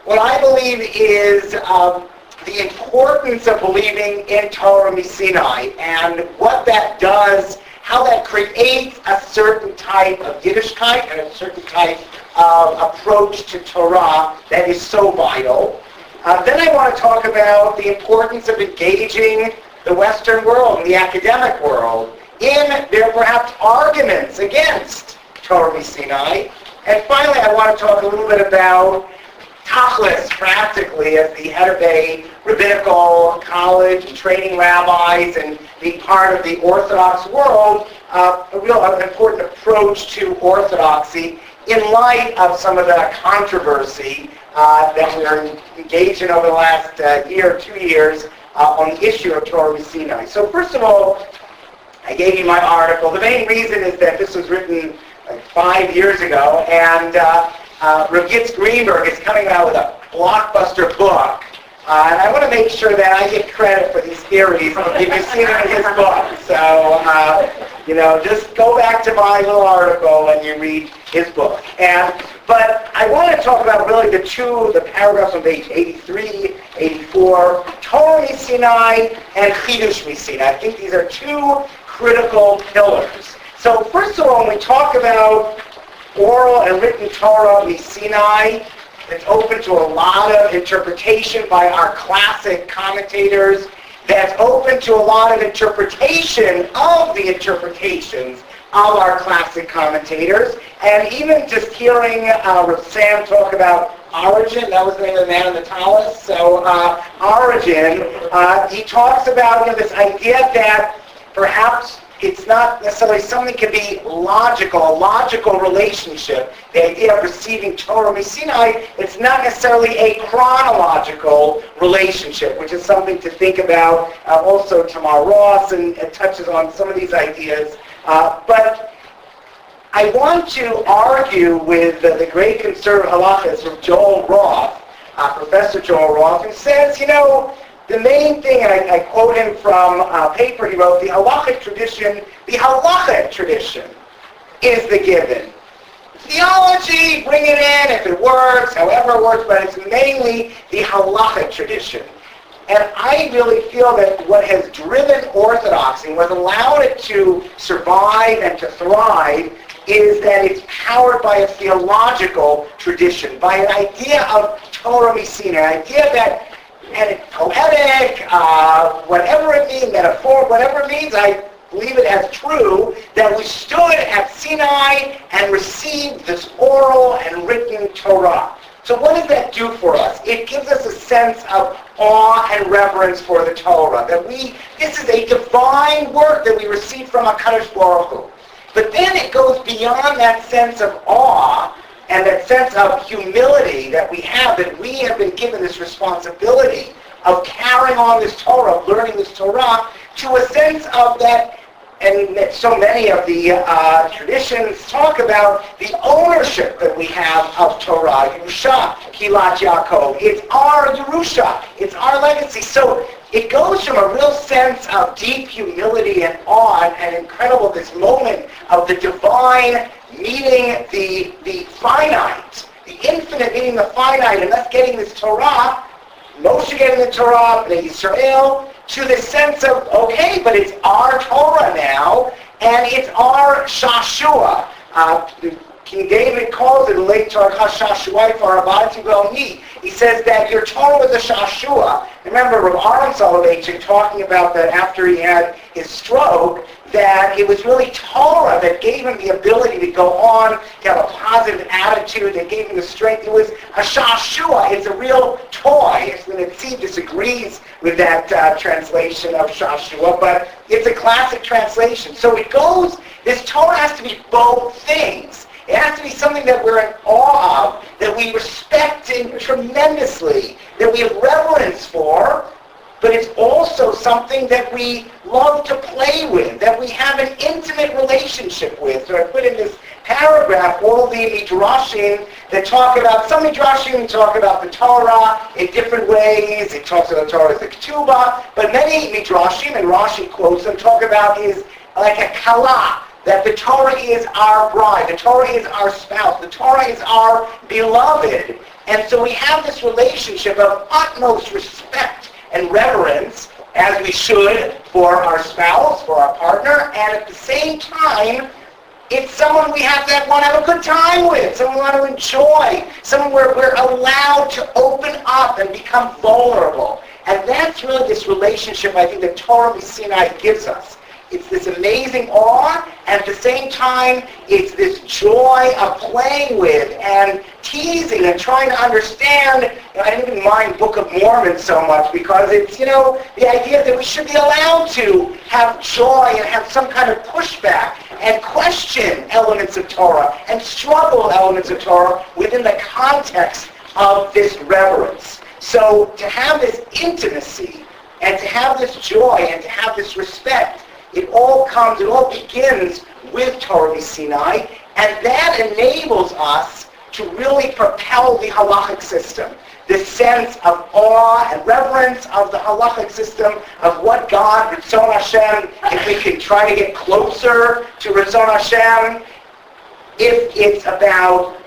what I believe is the importance of believing in Torah Misinai and what that does, how that creates a certain type of Yiddishkeit and a certain type of approach to Torah that is so vital. Then I want to talk about the importance of engaging the Western world and the academic world in their perhaps arguments against Torah Misinai. And finally, I want to talk a little bit about Tachlis, practically, as the head of a rabbinical college and training rabbis and being part of the Orthodox world, a real important approach to Orthodoxy in light of some of the controversy that we're engaged in over the last year or 2 years on the issue of Torah Misinai. So first of all, I gave you my article. The main reason is that this was written like 5 years ago, and Rav Gitz Greenberg is coming out with a blockbuster book. And I want to make sure that I get credit for these theories if you've seen them in his book. So, just go back to my little article and you read his book. But I want to talk about really the paragraphs on page 83, 84, Torah Misinai and Chidush Misinai. I think these are two critical pillars. So first of all, when we talk about oral and written Torah Misinai, it's open to a lot of interpretation by our classic commentators. That's open to a lot of interpretation of the interpretations of our classic commentators. And even just hearing Rav Sam talk about Origen, that was the name of the man in the tallis. So Origen, he talks about this idea that perhaps it's not necessarily something can be a logical relationship. The idea of receiving Torah Misinai, it's not necessarily a chronological relationship, which is something to think about. Also, Tamar Ross and touches on some of these ideas. But I want to argue with the great conservative halachist from Joel Roth, Professor Joel Roth, who says, the main thing, and I quote him from a paper he wrote, the halachic tradition is the given. Theology, bring it in if it works, however it works, but it's mainly the halachic tradition. And I really feel that what has driven Orthodoxy and what allowed it to survive and to thrive is that it's powered by a theological tradition, by an idea of Torah Misinai, an idea that, and it's poetic, whatever it means, metaphor, whatever it means, I believe it as true, that we stood at Sinai and received this oral and written Torah. So what does that do for us? It gives us a sense of awe and reverence for the Torah, that this is a divine work that we received from HaKadosh Baruch Hu. But then it goes beyond that sense of awe and that sense of humility that we have been given this responsibility of carrying on this Torah, of learning this Torah, to a sense of that. And so many of the traditions talk about the ownership that we have of Torah, Yerusha, Kilat Yaakov. It's our Yerusha. It's our legacy. So it goes from a real sense of deep humility and awe and incredible, this moment of the divine meeting the finite, the infinite meeting the finite, and us getting this Torah, Moshe getting the Torah, the Israel, to the sense of, okay, but it's our Torah now, and it's our Shashua. King David calls it, late Torah Shashuai for Abati Belni. He says that your Torah was a Shashua. Remember Rav Aaron Soloveitchik talking about that after he had his stroke, that it was really Torah that gave him the ability to go on, to have a positive attitude, that gave him the strength. It was a Shashua. It's a real toy. The Netziv disagrees with that translation of Shashua, but it's a classic translation. So it goes, this Torah has to be both things. It has to be something that we're in awe of, that we respect tremendously, that we have reverence for, but it's also something that we love to play with, that we have an intimate relationship with. So I put in this paragraph all the midrashim that talk about, some midrashim talk about the Torah in different ways. It talks about the Torah as the ketubah, but many midrashim, and Rashi quotes them, talk about is like a kala, that the Torah is our bride, the Torah is our spouse, the Torah is our beloved. And so we have this relationship of utmost respect and reverence, as we should for our spouse, for our partner, and at the same time, it's someone we have to want to have a good time with, someone we want to enjoy, someone where we're allowed to open up and become vulnerable. And that's really this relationship I think that Torah Misinai gives us. It's this amazing awe, and at the same time, it's this joy of playing with and teasing and trying to understand. I didn't even mind Book of Mormon so much because it's, the idea that we should be allowed to have joy and have some kind of pushback and question elements of Torah and struggle elements of Torah within the context of this reverence. So to have this intimacy and to have this joy and to have this respect, it all begins with Torah Misinai, and that enables us to really propel the halachic system. This sense of awe and reverence of the halachic system, of what God, Ritzon Hashem, if we can try to get closer to Ritzon Hashem, if it's about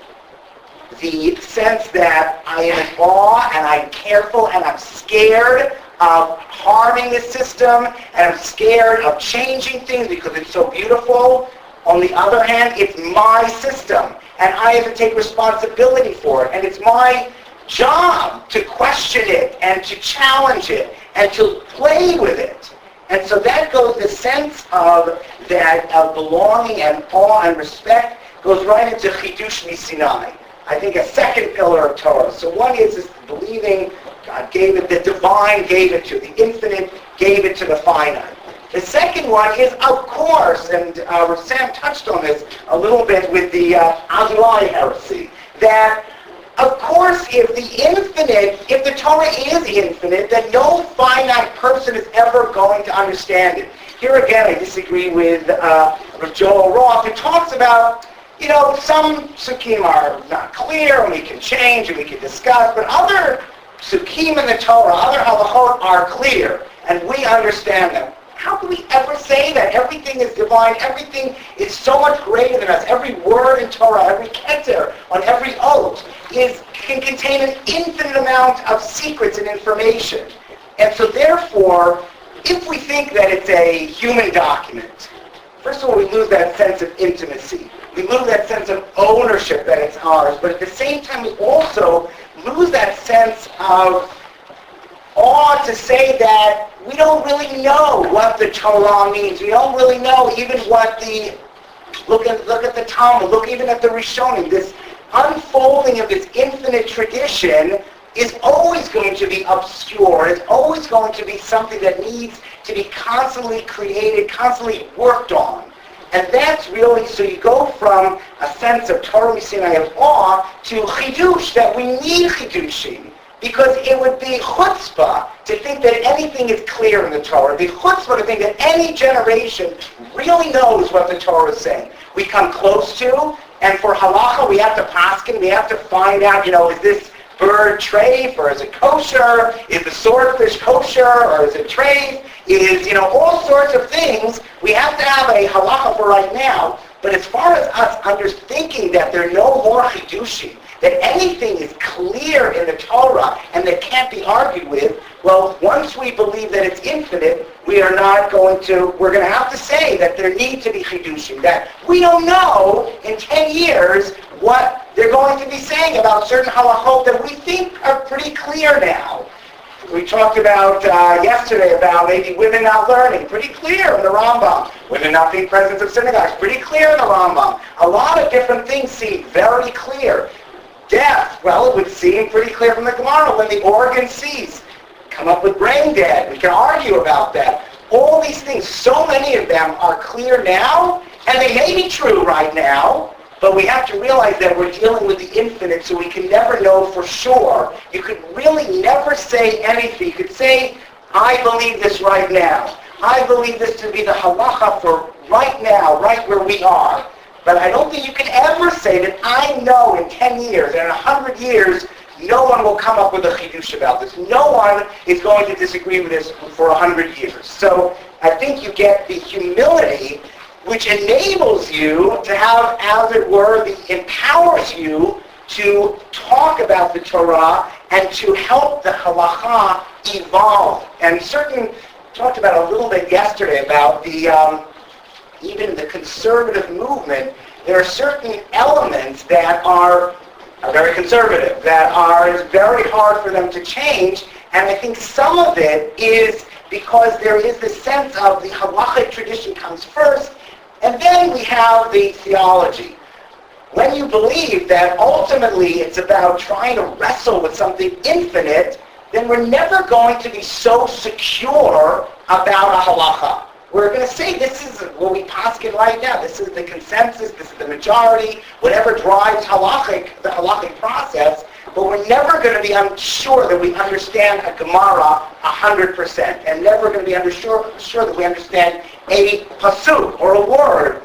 the sense that I am in awe and I'm careful and I'm scared of harming the system, and I'm scared of changing things because it's so beautiful. On the other hand, it's my system, and I have to take responsibility for it, and it's my job to question it, and to challenge it, and to play with it. And so that goes, the sense of that, of belonging and awe and respect, goes right into Chidush Misinai. I think a second pillar of Torah. So one is this believing God gave it, the divine gave it to, the infinite gave it to the finite. The second one is, of course, and Sam touched on this a little bit with the Azulai heresy, that of course if the Torah is infinite, then no finite person is ever going to understand it. Here again, I disagree with Joel Roth, who talks about, some psukim are not clear, and we can change, and we can discuss, but other psukim in the Torah, other halachot are clear, and we understand them. How can we ever say that? Everything is divine, everything is so much greater than us. Every word in Torah, every keter, on every oath, can contain an infinite amount of secrets and information. And so therefore, if we think that it's a human document, first of all, we lose that sense of intimacy. We lose that sense of ownership that it's ours. But at the same time, we also lose that sense of awe to say that we don't really know what the Torah means. We don't really know even what look at the Talmud, look even at the Rishonim. This unfolding of this infinite tradition is always going to be obscure. It's always going to be something that needs to be constantly created, constantly worked on. And that's really, so you go from a sense of Torah Misinai of awe to chidush, that we need chidushim. Because it would be chutzpah to think that anything is clear in the Torah. It would be chutzpah to think that any generation really knows what the Torah is saying. We come close to, and for halacha we have to paskin, we have to find out, is this bird treif, or is it kosher? Is the swordfish kosher, or is it treif? Is, all sorts of things. We have to have a halacha for right now. But as far as us thinking that there are no more chidushim, that anything is clear in the Torah and that can't be argued with, well, once we believe that it's infinite, we're going to have to say that there need to be chidushim, that we don't know in 10 years what they're going to be saying about certain halachot that we think are pretty clear now. We talked about yesterday about maybe women not learning, pretty clear in the Rambam. Women not being presidents of synagogues, pretty clear in the Rambam. A lot of different things seem very clear. Death, well, it would seem pretty clear from the Gemara when the organ cease. Come up with brain dead. We can argue about that. All these things, so many of them are clear now, and they may be true right now, but we have to realize that we're dealing with the infinite, so we can never know for sure. You could really never say anything. You could say, I believe this right now. I believe this to be the halacha for right now, right where we are. But I don't think you can ever say that I know in 10 years and in 100 years, no one will come up with a chidush about this. No one is going to disagree with this for 100 years. So I think you get the humility which enables you to have, as it were, empowers you to talk about the Torah and to help the halacha evolve. And talked about a little bit yesterday about even the conservative movement. There are certain elements that are very conservative, that are very hard for them to change, and I think some of it is because there is this sense of the halachic tradition comes first, and then we have the theology. When you believe that ultimately it's about trying to wrestle with something infinite, then we're never going to be so secure about a halacha. We're going to say this is what we paskin right now. This is the consensus. This is the majority. Whatever drives the halachic process. But we're never going to be sure that we understand a Gemara 100%, and never going to be sure that we understand a pasuk or a word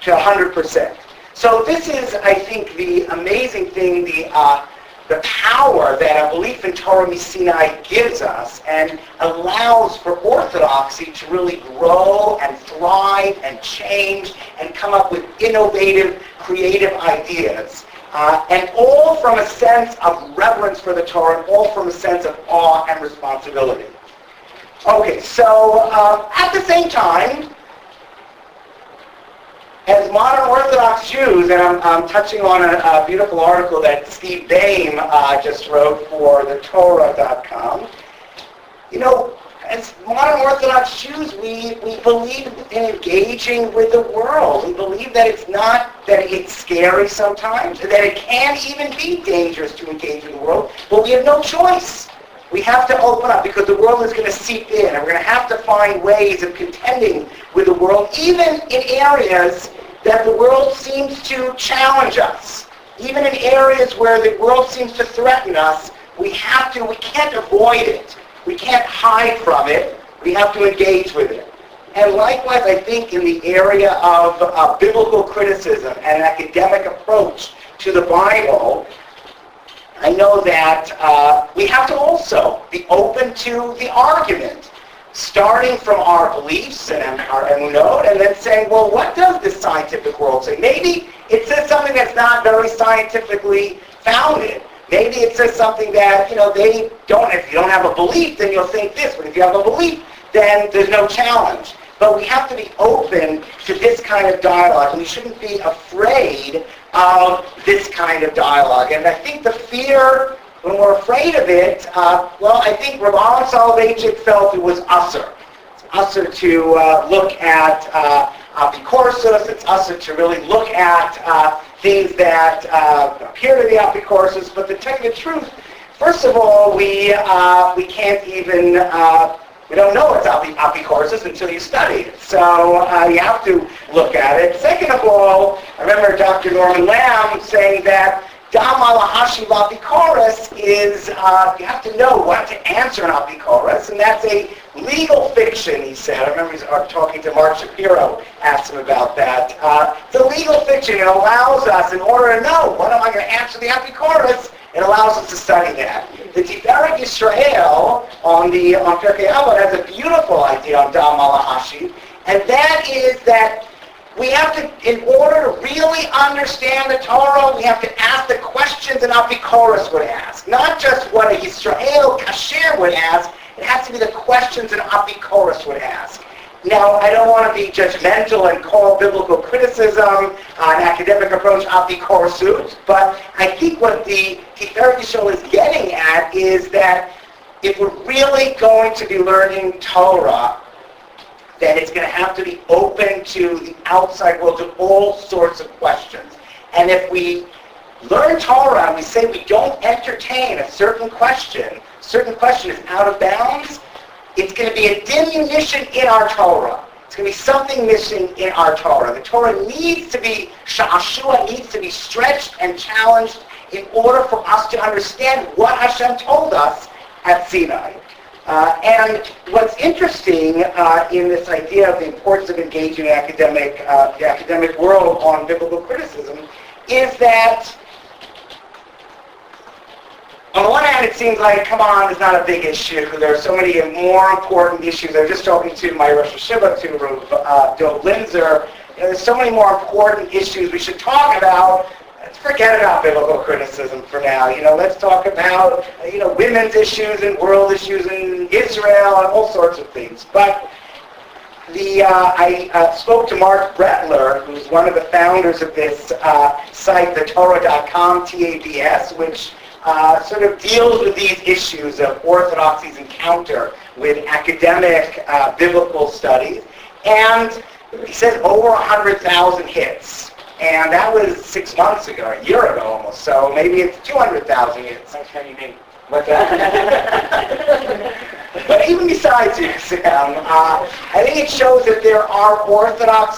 to 100%. So this is, I think, the amazing thing, the power that a belief in Torah Misinai gives us and allows for orthodoxy to really grow and thrive and change and come up with innovative, creative ideas. And all from a sense of reverence for the Torah, and all from a sense of awe and responsibility. Okay, so at the same time, as modern Orthodox Jews, and I'm touching on a beautiful article that Steve Boehm just wrote for the Torah.com, as modern Orthodox Jews, we believe in engaging with the world. We believe that it's scary sometimes, that it can even be dangerous to engage with the world, but we have no choice. We have to open up because the world is going to seep in, and we're going to have to find ways of contending with the world, even in areas that the world seems to challenge us. Even in areas where the world seems to threaten us, we can't avoid it. We can't hide from it. We have to engage with it. And likewise, I think in the area of biblical criticism and an academic approach to the Bible, I know that we have to also be open to the argument, starting from our beliefs and our emunot, and then saying, well, what does this scientific world say? Maybe it says something that's not very scientifically founded. Maybe it says something that, they don't, if you don't have a belief, then you'll think this, but if you have a belief, then there's no challenge. But we have to be open to this kind of dialogue, and we shouldn't be afraid of this kind of dialogue. And I think the fear, when we're afraid of it, I think Rabbi Soloveitchik felt it was usher. It's usher to look at apicorsus. It's usher to really look at things that appear to be apicorsus. But to tell you the truth, first of all, we can't even We don't know what's apikoros until you study it. So you have to look at it. Second of all, I remember Dr. Norman Lamb saying that Dam alahashi apikoros is, you have to know what to answer an apikoros, and that's a legal fiction, he said. I remember he was talking to Mark Shapiro, asked him about that. It's a legal fiction. It allows us, in order to know what am I going to answer the apikoros, it allows us to study that. The Tiferet Yisrael on Pirkei Avot has a beautiful idea on Dam alahashi, and that is that we have to, in order to really understand the Torah, we have to ask the questions an apikoros would ask. Not just what a Yisrael kasher would ask, it has to be the questions an apikoros would ask. Now, I don't want to be judgmental and call biblical criticism an academic approach apikorosut, but I think what the Tiferet Yisrael is getting at is that if we're really going to be learning Torah, that it's going to have to be open to the outside world, to all sorts of questions. And if we learn Torah and we say we don't entertain a certain question is out of bounds, it's going to be a diminution in our Torah. It's going to be something missing in our Torah. The Torah needs to be, sha'ashua needs to be stretched and challenged in order for us to understand what Hashem told us at Sinai. And what's interesting in this idea of the importance of engaging the academic world on biblical criticism is that on the one hand, it seems like, come on, it's not a big issue. There are so many more important issues. I was just talking to my Rosh Hashiva, to Dov Linzer. There's so many more important issues we should talk about. Let's forget about biblical criticism for now. Let's talk about, women's issues and world issues in Israel and all sorts of things. But I spoke to Mark Brettler, who's one of the founders of this site, the Torah.com, TABS, which sort of deals with these issues of Orthodoxy's encounter with academic biblical studies. And he says over 100,000 hits. And that was 6 months ago, a year ago almost. So maybe it's 200,000 hits. That's how you mean. What's that? But even besides you, Sam, I think it shows that there are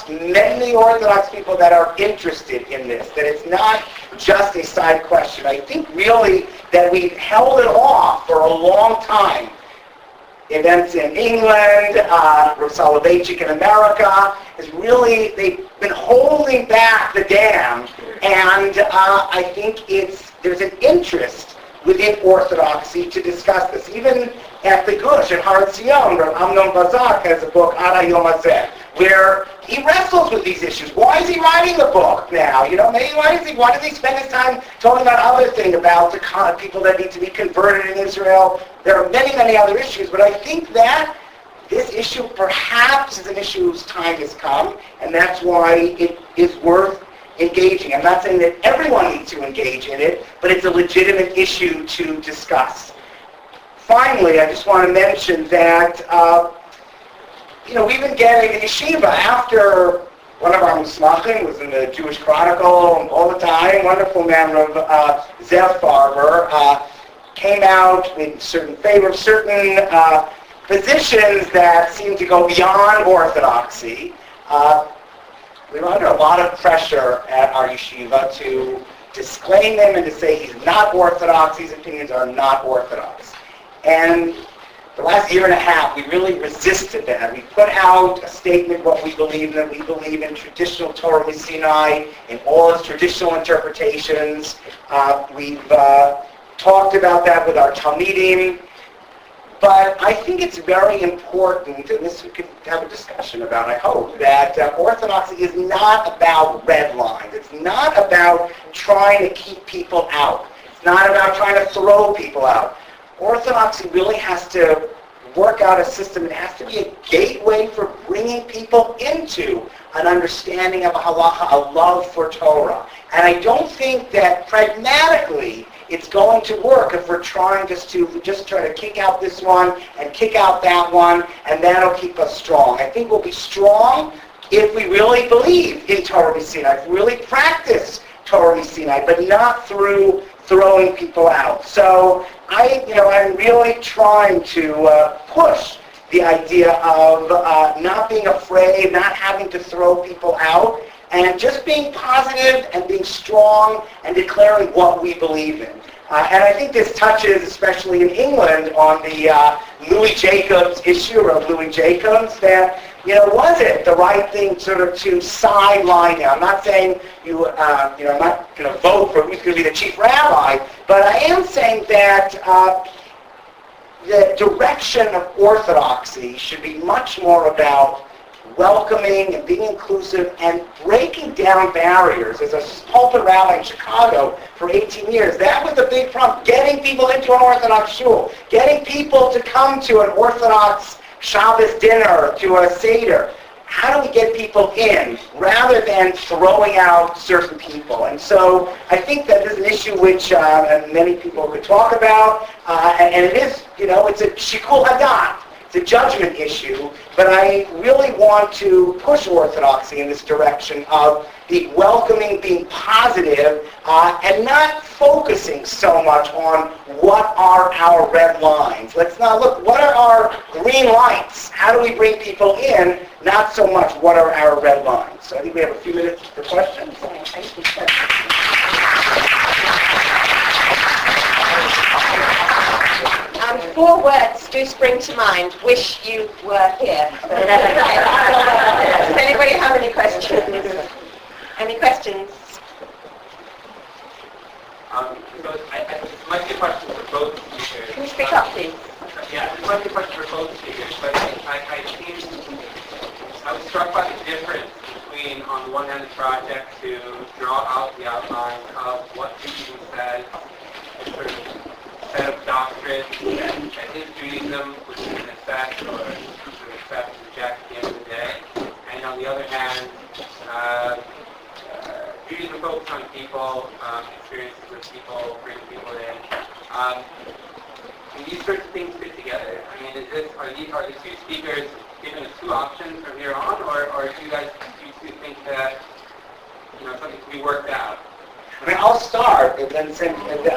many Orthodox people that are interested in this, that it's not just a side question. I think really that we've held it off for a long time. Events in England, Soloveitchik in America, they've been holding back the dam, and I think there's an interest within Orthodoxy to discuss this. Even at the Gush, at Har Zion, where Amnon Bazak has a book, Ara Yom Hazeh, where he wrestles with these issues. Why is he writing the book now? Maybe why does he spend his time talking about other things, about the kind of people that need to be converted in Israel? There are many, many other issues, but I think that this issue perhaps is an issue whose time has come, and that's why it is worth engaging. I'm not saying that everyone needs to engage in it, but it's a legitimate issue to discuss. Finally, I just want to mention that we've been getting in yeshiva after one of our musmachim was in the Jewish Chronicle all the time. Wonderful man, Rav Zev Farber, came out in favor of certain positions that seem to go beyond orthodoxy. We were under a lot of pressure at our yeshiva to disclaim them and to say he's not orthodox, these opinions are not orthodox. And the last year and a half, we really resisted that. We put out a statement what we believe in, that we believe in traditional Torah Misinai in all its traditional interpretations. We've talked about that with our Talmidim. But I think it's very important, and this we could have a discussion about, I hope, that Orthodoxy is not about red lines. It's not about trying to keep people out. It's not about trying to throw people out. Orthodoxy really has to work out a system. It has to be a gateway for bringing people into an understanding of a halacha, a love for Torah. And I don't think that pragmatically it's going to work if we're trying to try to kick out this one and kick out that one, and that'll keep us strong. I think we'll be strong if we really believe in Torah Misinai, if we really practice Torah Misinai, but not through throwing people out. So I'm really trying to push the idea of not being afraid, not having to throw people out, and just being positive and being strong and declaring what we believe in. And I think this touches, especially in England, on the Louis Jacobs issue of Louis Jacobs, that, was it the right thing sort of to sideline him? I'm not saying I'm not going to vote for who's going to be the chief rabbi, but I am saying that the direction of orthodoxy should be much more about welcoming and being inclusive and breaking down barriers. As a pulpit rabbi in Chicago for 18 years, that was the big problem. Getting people into an Orthodox shul, getting people to come to an Orthodox Shabbos dinner, to a Seder. How do we get people in rather than throwing out certain people? And so I think that is an issue which many people could talk about, and it is, it's a shikul hadat. It's a judgment issue, but I really want to push orthodoxy in this direction of being welcoming, being positive, and not focusing so much on what are our red lines. Let's not look, what are our green lights? How do we bring people in? Not so much what are our red lines. So I think we have a few minutes for questions. Thank you. 4 words do spring to mind. Wish you were here. Does anybody have any questions? Any questions? This might be a question for both speakers. Can you speak up, please? Yeah, this might be a question for both speakers, but I was struck by the difference between, on the one hand, the project to draw out the outline of what Judaism says, a sort of set of doctrines that is Judaism, which you can accept or accept and reject at the end of the day. And on the other hand, Judaism focuses on people, experiences with people, bringing people in. Can these sorts of things fit together? I mean, are the two speakers giving us 2 options from here on, or do you think that something can be worked out? I mean, I'll start, and then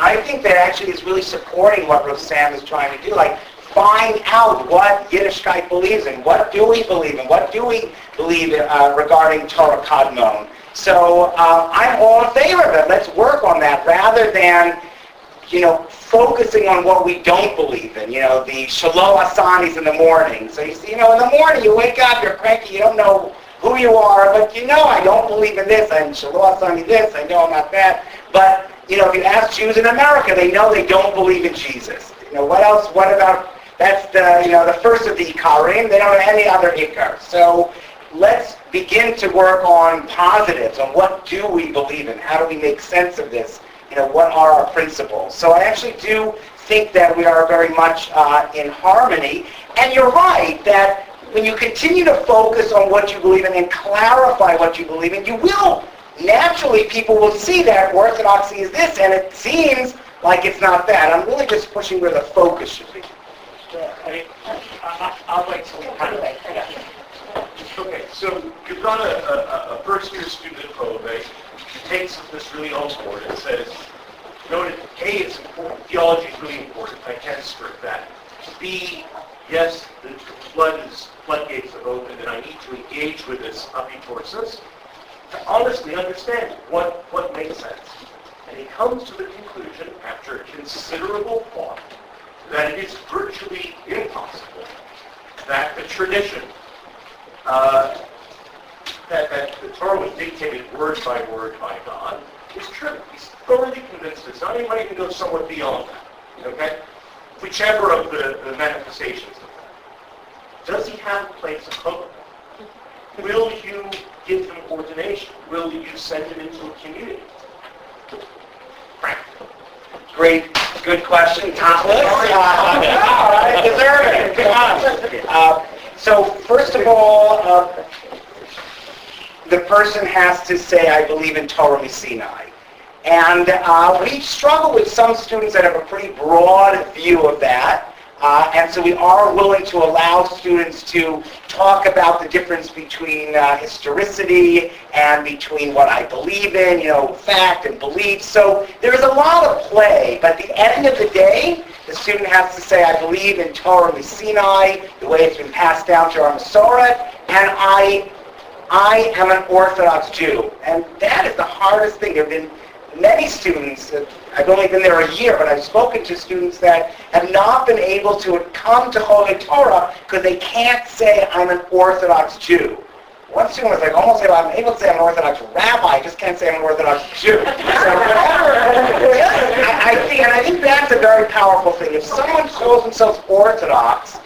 I think that actually is really supporting what Rav Sam is trying to do, like find out what Yiddishkeit believes in. What do we believe in? What do we believe in, regarding Torah Kadmon? So I'm all in favor of it. Let's work on that rather than, focusing on what we don't believe in. The Shalom Asanis in the morning. So you see, in the morning you wake up, you're cranky, you don't know who you are, but I don't believe in this, I'm Shalom Asani this, I know I'm not that. But, if you ask Jews in America, they know they don't believe in Jesus. What else, what about, that's the first of the Ikarim, they don't have any other Ikar. So let's begin to work on positives, on what do we believe in, how do we make sense of this, what are our principles. So I actually do think that we are very much in harmony, and you're right that when you continue to focus on what you believe in and clarify what you believe in, you will, naturally people will see that orthodoxy is this, and it seems like it's not that. I'm really just pushing where the focus should be. I'll wait till Okay, so you've got a first-year student at Kobe who takes this really on board and says, A, it's important, theology is really important, I can't strip that. B, yes, the floodgates have opened and I need to engage with this epitosis to honestly understand what makes sense. And he comes to the conclusion, after considerable thought, that it is virtually impossible that the tradition, that the Torah was dictated word by God, is true. He's thoroughly convinced it's not anybody can go somewhat beyond that. Okay? Whichever of the manifestations of that. Does he have a place of hope? Will you give him ordination? Will you send him into a community? Frank. Great, good question. Topless? All right, deserve it. Come on. So first of all, the person has to say, I believe in Torah Misinai. And we struggle with some students that have a pretty broad view of that. And so we are willing to allow students to talk about the difference between historicity and between what I believe in, fact and belief. So there is a lot of play, but at the end of the day, The student has to say, I believe in Torah Misinai, the way it's been passed down to our Masorah, and I am an Orthodox Jew. And that is the hardest thing. There have been many students, I've only been there a year, but I've spoken to students that have not been able to come to Holy Torah because they can't say, I'm an Orthodox Jew. One student was like, almost like, I'm able to say I'm an Orthodox rabbi, I just can't say I'm an Orthodox Jew. So whatever, I think that's a very powerful thing. If someone calls themselves Orthodox,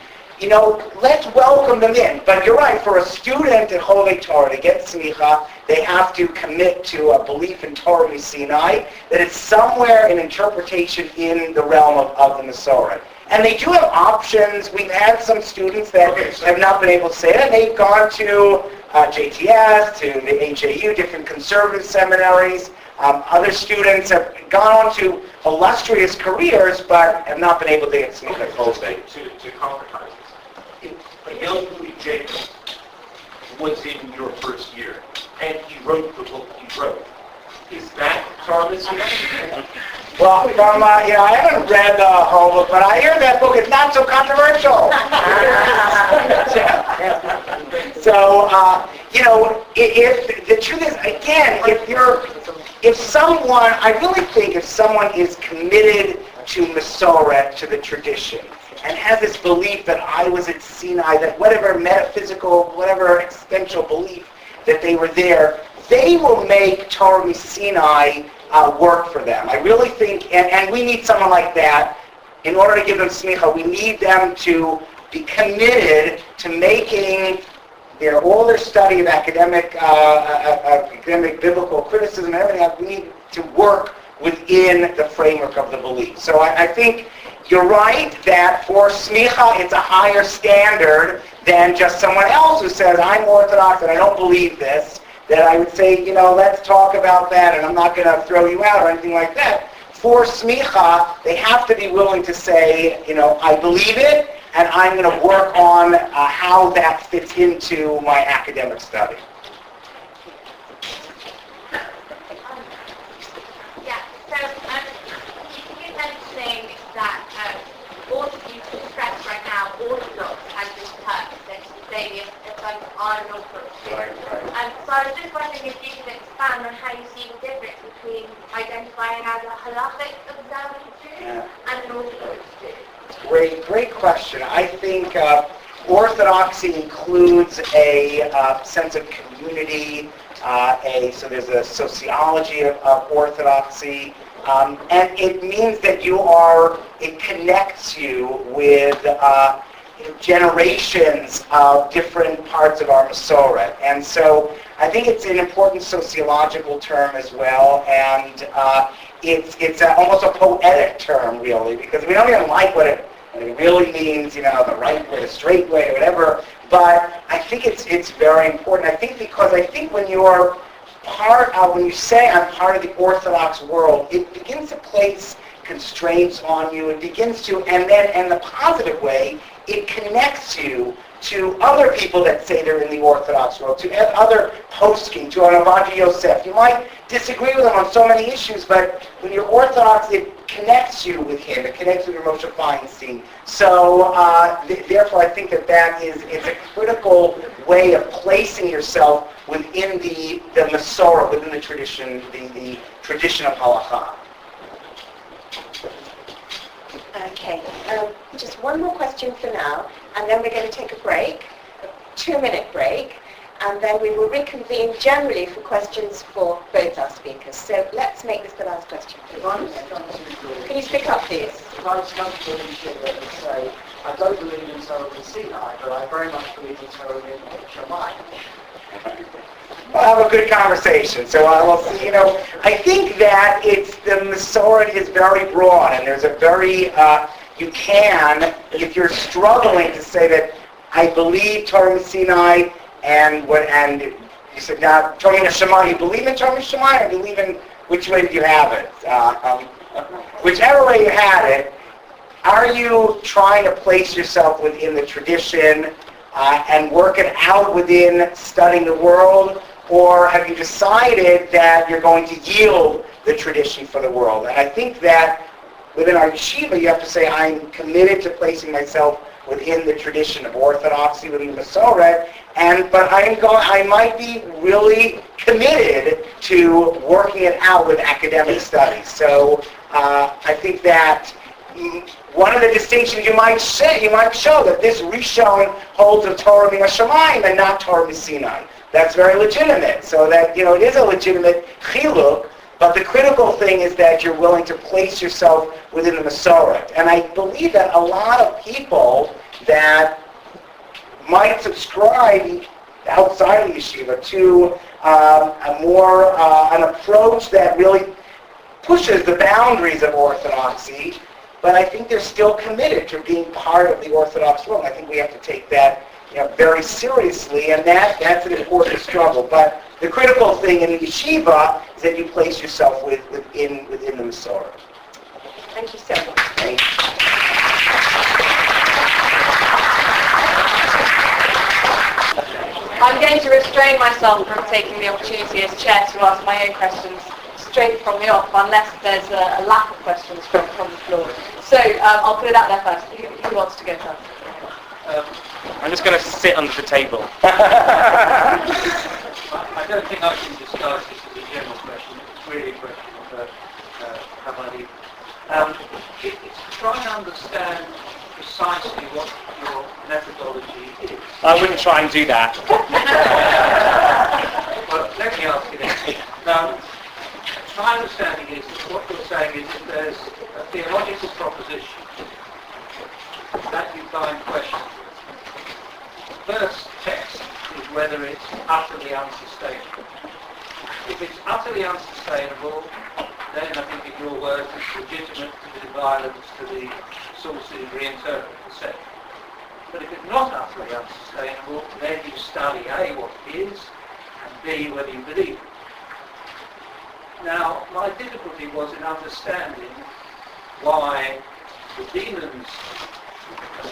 let's welcome them in. But you're right, for a student at Holy Torah to get smicha, they have to commit to a belief in Torah Misinai, that it's somewhere in interpretation in the realm of the Masorah. And they do have options. We've had some students that have not been able to say it, and they've gone to JTS, to the HAU, different conservative seminaries. Other students have gone on to illustrious careers, but have not been able to get smicha closely. To concretize this, a young Louis Jacob was in your first year, and he wrote the book he wrote. Is that Torah Misinai? Well, from, I haven't read the whole book, but I hear that book is not so controversial. So, if the truth is, again, if someone, I really think if someone is committed to Masorah, to the tradition, and has this belief that I was at Sinai, that whatever metaphysical, whatever existential belief that they were there, they will make Torah Misinai work for them. I really think, and we need someone like that. In order to give them smicha, we need them to be committed to making all their study of academic biblical criticism and everything. We need to work within the framework of the belief. So I think you're right that for smicha, it's a higher standard than just someone else who says, I'm Orthodox and I don't believe this. That I would say, let's talk about that, and I'm not going to throw you out or anything like that. For smicha, they have to be willing to say, I believe it, and I'm going to work on how that fits into my academic study. Yeah, so you mentioning that all you stress right now, Orthodox has this term, that maybe it's like I'm an Orthodox. Right. So I was just wondering if you could expand on how you see the difference between identifying as a halachic observant Jew and an Orthodox Jew. Great question. I think Orthodoxy includes a sense of community, so there's a sociology of Orthodoxy, and it means that it connects you with generations of different parts of our Masorah. And so I think it's an important sociological term as well, and it's almost a poetic term, really, because we don't even like what it really means, the right way, the straight way, whatever, but I think it's very important. I think when you're when you say I'm part of the Orthodox world, it begins to place constraints on you. It begins to, and then in the positive way, it connects you to other people that say they're in the Orthodox world, to other poskim, to an Avad Yosef. You might disagree with him on so many issues, but when you're Orthodox, it connects you with him. It connects with Moshe Feinstein. So, therefore, I think it's a critical way of placing yourself within the Masorah, within the tradition, the tradition of Halakha. Okay, just one more question for now, and then we're going to take a break, a 2-minute break, and then we will reconvene generally for questions for both our speakers. So let's make this the last question. Can you speak up, please? If I stand to say, I don't believe in Torah Misinai, but I very much believe in Torah Shammai. We'll have a good conversation. So we'll see. I think that the Masorah is very broad, and there's a very you can, if you're struggling to say that I believe Torah Misinai and you said now Torah Shammai, you believe in Torah Shammai, or believe in which way did you have it? Whichever way you had it, are you trying to place yourself within the tradition and work it out within studying the world? Or have you decided that you're going to yield the tradition for the world? And I think that within our yeshiva, you have to say, I'm committed to placing myself within the tradition of Orthodoxy, within the Masoret, but I might be really committed to working it out with academic studies. So I think that one of the distinctions you might show that this Rishon holds of Torah Mi'Hashamayim and not Torah Misinai. That's very legitimate. So that, it is a legitimate chiluk, but the critical thing is that you're willing to place yourself within the Masoret. And I believe that a lot of people that might subscribe outside of the yeshiva to an approach that really pushes the boundaries of Orthodoxy, but I think they're still committed to being part of the Orthodox world. I think we have to take that very seriously, and that's an important struggle. But the critical thing in the yeshiva is that you place yourself within the Masorah. Thank you so much. Thank you. I'm going to restrain myself from taking the opportunity as chair to ask my own questions straight from the off, unless there's a lack of questions from the floor. So I'll put it out there first. Who wants to go first? I'm just going to sit under the table. I don't think I can discuss this as a general question. It's really a question of Rabbi. It's to try and understand precisely what your methodology is. I wouldn't try and do that. Well, let me ask you this. Now, my understanding is that what you're saying is that there's a theological proposition that you find questionable. The first test is whether it's utterly unsustainable. If it's utterly unsustainable, then I think in your words it's legitimate to do violence to the sources and reinterpret the set. But if it's not utterly unsustainable, then you study A, what it is, and B, whether you believe it. Now, my difficulty was in understanding why the demons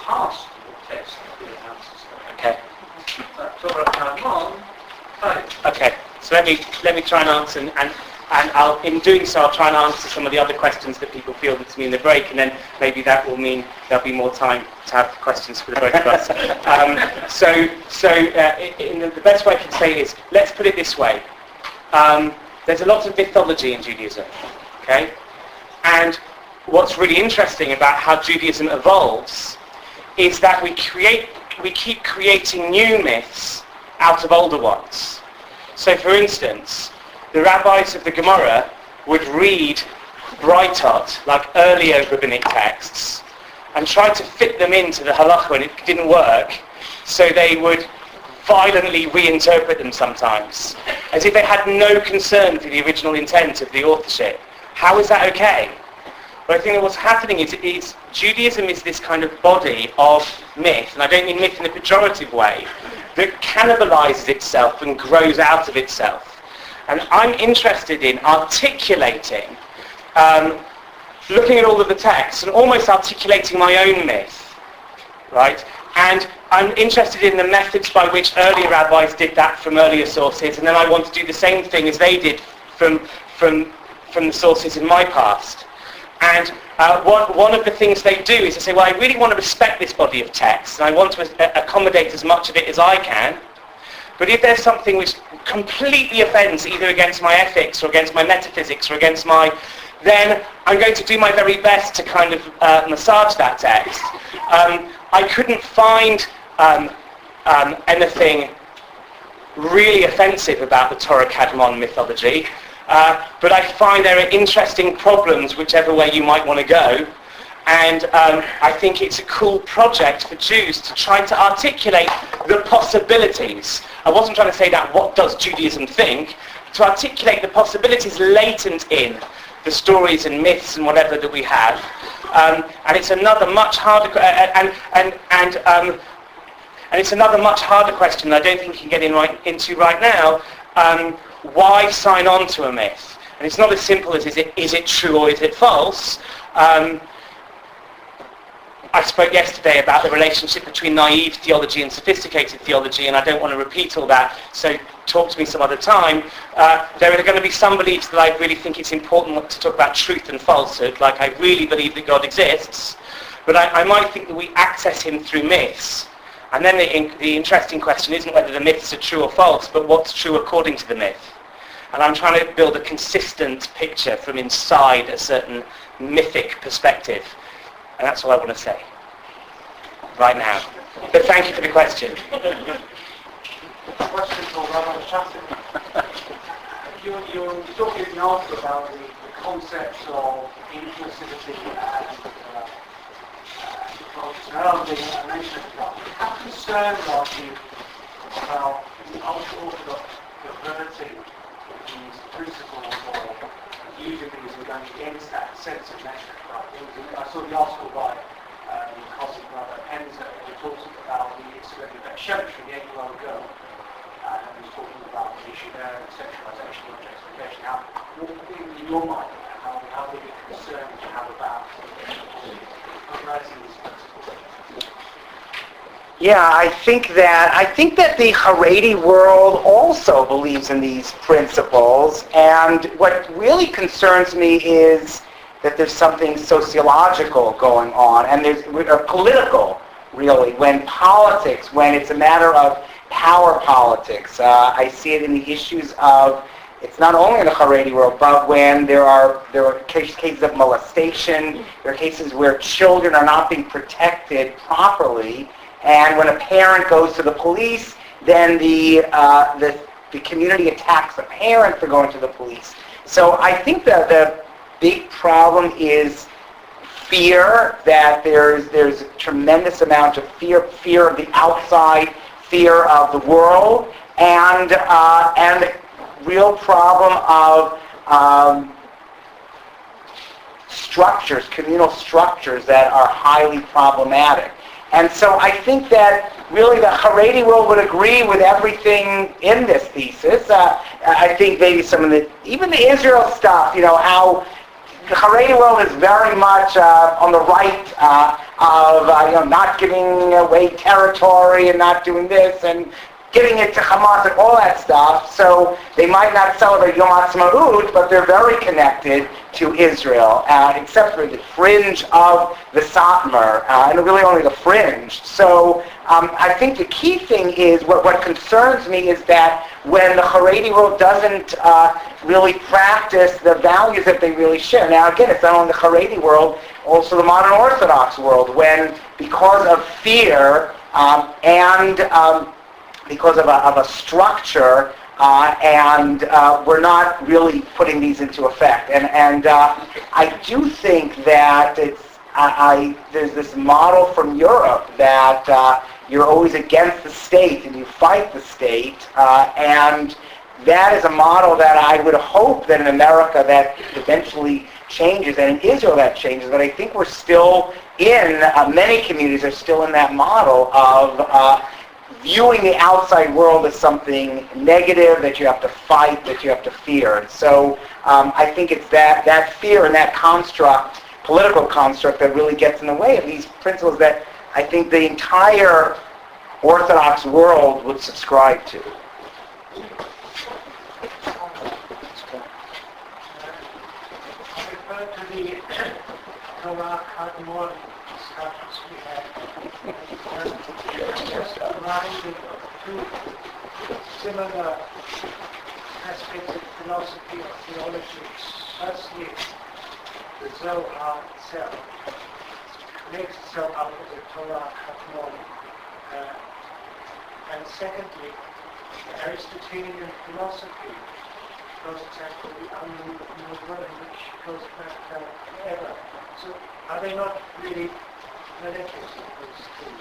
passed the test of being unsustainable. Okay. Torah Kadmon failed. Okay. So let me try and answer, and I'll, in doing so, I'll try and answer some of the other questions that people fielded to me in the break, and then maybe that will mean there'll be more time to have questions for the both of us. The best way I can say is, let's put it this way. There's a lot of mythology in Judaism, okay? And what's really interesting about how Judaism evolves is that we keep creating new myths out of older ones. So, for instance, the rabbis of the Gemara would read Brightot, like earlier rabbinic texts, and try to fit them into the halacha, and it didn't work. So they would violently reinterpret them sometimes, as if they had no concern for the original intent of the authorship. How is that okay? Well, I think that what's happening is Judaism is this kind of body of myth, and I don't mean myth in a pejorative way, that cannibalizes itself and grows out of itself. And I'm interested in articulating, looking at all of the texts and almost articulating my own myth, right? And I'm interested in the methods by which earlier rabbis did that from earlier sources, and then I want to do the same thing as they did from the sources in my past. And one of the things they do is to say, well, I really want to respect this body of text, and I want to accommodate as much of it as I can. But if there's something which completely offends either against my ethics or against my metaphysics or against then I'm going to do my very best to kind of massage that text. I couldn't find anything really offensive about the Torah Kadmon mythology, but I find there are interesting problems whichever way you might want to go, and I think it's a cool project for Jews to try to articulate the possibilities. I wasn't trying to say that what does Judaism think, to articulate the possibilities latent in the stories and myths and whatever that we have. And it's another much harder and it's another much harder question that I don't think we can get into right now. Why sign on to a myth? And it's not as simple as is it true or is it false? I spoke yesterday about the relationship between naive theology and sophisticated theology, and I don't want to repeat all that, so talk to me some other time. There are going to be some beliefs that I really think it's important to talk about truth and falsehood, like I really believe that God exists, but I might think that we access him through myths. And then the interesting question isn't whether the myths are true or false, but what's true according to the myth. And I'm trying to build a consistent picture from inside a certain mythic perspective. And that's all I want to say right now. But thank you for the question. Question for Rabbi Shasik. You're talking in the article about the concepts of inclusivity and multiculturality and nation stuff. How concerned are you about the ultra-Orthodox perverting these principles or using these and going against that sense of nation stuff? I saw the article by colleague Rabbi Kendler who talks about the incident of Shepherd, the 8-year-old girl. And he was talking about the issue there of sexualization and objectification. How, in your mind, how big a concern do you have about recognizing these principles? Yeah, I think that the Haredi world also believes in these principles, and what really concerns me is that there's something sociological going on, and there's political, really, when it's a matter of power politics. I see it in the issues of, it's not only in the Haredi world, but when there are cases of molestation, there are cases where children are not being protected properly, and when a parent goes to the police, then the community attacks the parent for going to the police. So I think that the big problem is fear, that there's a tremendous amount of fear of the outside, fear of the world, and the real problem of structures, communal structures that are highly problematic. And so I think that really the Haredi world would agree with everything in this thesis. I think maybe even the Israel stuff, how the Haredi world is very much on the right of not giving away territory and not doing this and giving it to Hamas and all that stuff. So they might not celebrate Yom Ha'atzmaut, but they're very connected to Israel, except for the fringe of the Satmar, and really only the fringe. So I think the key thing is, what concerns me is that when the Haredi world doesn't really practice the values that they really share. Now again, it's not only the Haredi world, also the modern Orthodox world, when because of fear and because of a structure, and we're not really putting these into effect. And I do think that there's this model from Europe that you're always against the state and you fight the state, and that is a model that I would hope that in America that eventually changes, and in Israel that changes, but I think we're still many communities are still in that model of viewing the outside world as something negative that you have to fight, that you have to fear. And so I think it's that fear and that construct, political construct, that really gets in the way of these principles that I think the entire Orthodox world would subscribe to. I refer to the Torah Kadmon discussions we had. Just reminded of two similar aspects of philosophy or theology. Firstly, the Zohar itself makes itself up as a Torah Kadmon. And secondly, the Aristotelian philosophy goes to the unknown, which goes back forever. So are they not really related, those two?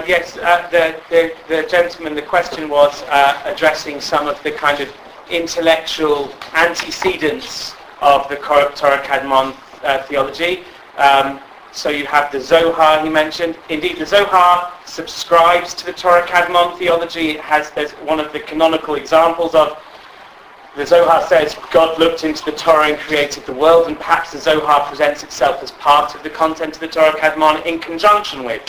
Yes, the gentleman, the question was addressing some of the kind of intellectual antecedents of the Torah Kadmon theology. So you have the Zohar he mentioned. Indeed, the Zohar subscribes to the Torah Kadmon theology. There's one of the canonical examples of The Zohar says God looked into the Torah and created the world, and perhaps the Zohar presents itself as part of the content of the Torah Kadmon in conjunction with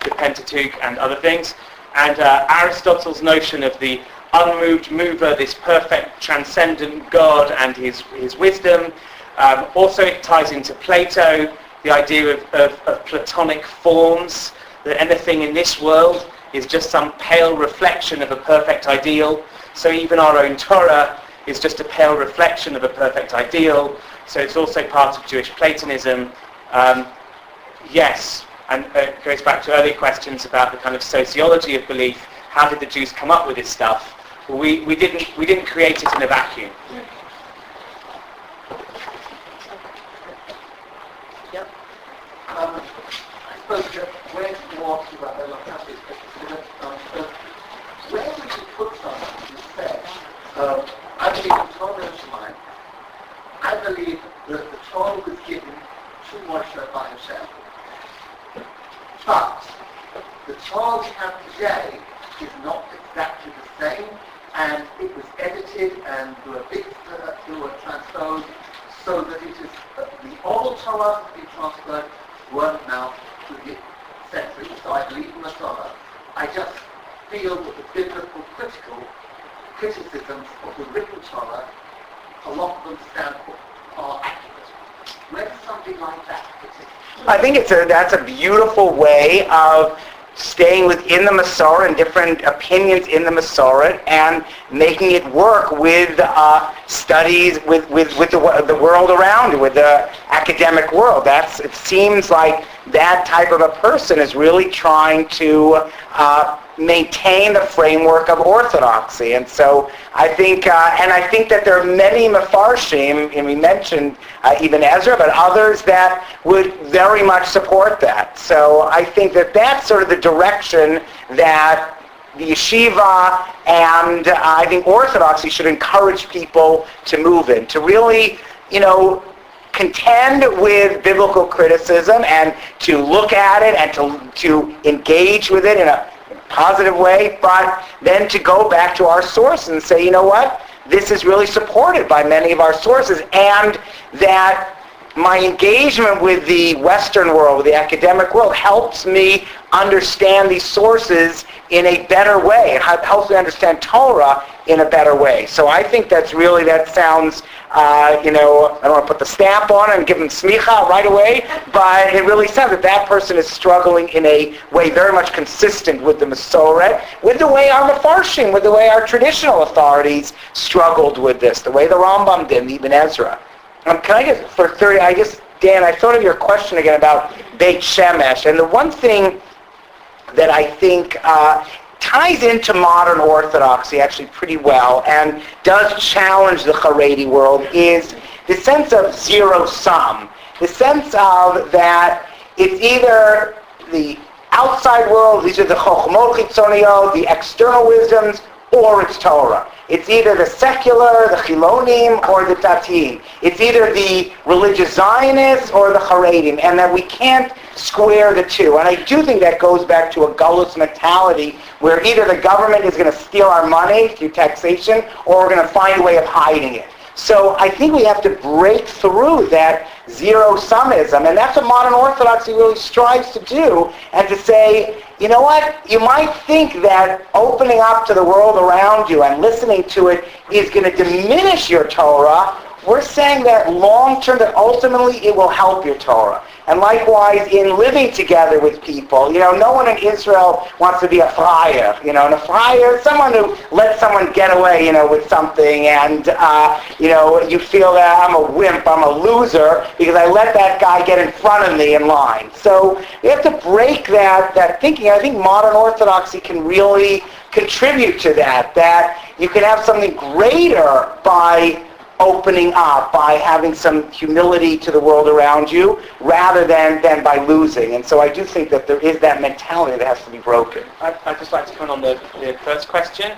the Pentateuch and other things. And Aristotle's notion of the unmoved mover, this perfect transcendent God and his wisdom. Also it ties into Plato, the idea of Platonic forms, that anything in this world is just some pale reflection of a perfect ideal. So even our own Torah is just a pale reflection of a perfect ideal. So it's also part of Jewish Platonism. Yes, and it goes back to earlier questions about the kind of sociology of belief. How did the Jews come up with this stuff? Well, we didn't create it in a vacuum. Yep. I suppose that when you asked about the Lopatin, where would you put something who said, I believe the Torah is mine. I believe that the Torah was given to Moshe by himself. But the Torah we have today is not exactly the same, and it was edited and there were bits that were transposed so that it is the old Torah that been transferred word of mouth to the century. So I believe in the Torah. I just feel that the biblical criticisms of the written Torah, a lot of them are accurate. Where does something like that fit in? I think that's a beautiful way of staying within the Masorah and different opinions in the Masorah and making it work with studies, with the world around you, with the academic world. It seems like that type of a person is really trying to maintain the framework of orthodoxy. And so I think that there are many Mefarshim, and we mentioned even Ezra, but others that would very much support that. So I think that that's sort of the direction that the yeshiva and I think orthodoxy should encourage people to move in, to really, contend with biblical criticism and to look at it and to engage with it in a positive way, but then to go back to our sources and say, you know what, this is really supported by many of our sources, and that my engagement with the Western world, with the academic world, helps me understand these sources in a better way. It helps me understand Torah in a better way. So I think that sounds, I don't want to put the stamp on it and give them smicha right away, but it really sounds that person is struggling in a way very much consistent with the Masorah, with the way our Mefarshim, with the way our traditional authorities struggled with this, the way the Rambam did, and even Ezra. Can I get, for 30, Dan, I thought of your question again about Beit Shemesh, and the one thing that I think ties into modern orthodoxy actually pretty well and does challenge the Haredi world is the sense of zero-sum, the sense of that it's either the outside world, these are the chochmot chitzoniyot, the external wisdoms, or it's Torah. It's either the secular, the chilonim, or the datim. It's either the religious Zionists or the Haredim, and that we can't square the two. And I do think that goes back to a gullus mentality where either the government is going to steal our money through taxation or we're going to find a way of hiding it. So I think we have to break through that zero-summism, and that's what modern orthodoxy really strives to do, and to say, you know what, you might think that opening up to the world around you and listening to it is going to diminish your Torah. We're saying that long-term, that ultimately it will help your Torah. And likewise, in living together with people, no one in Israel wants to be a friar. And a friar is someone who lets someone get away, with something, and, you feel that I'm a wimp, I'm a loser, because I let that guy get in front of me in line. So we have to break that thinking. I think modern orthodoxy can really contribute to that you can have something greater by opening up, by having some humility to the world around you, rather than by losing. And so I do think that there is that mentality that has to be broken. I'd just like to comment on the first question.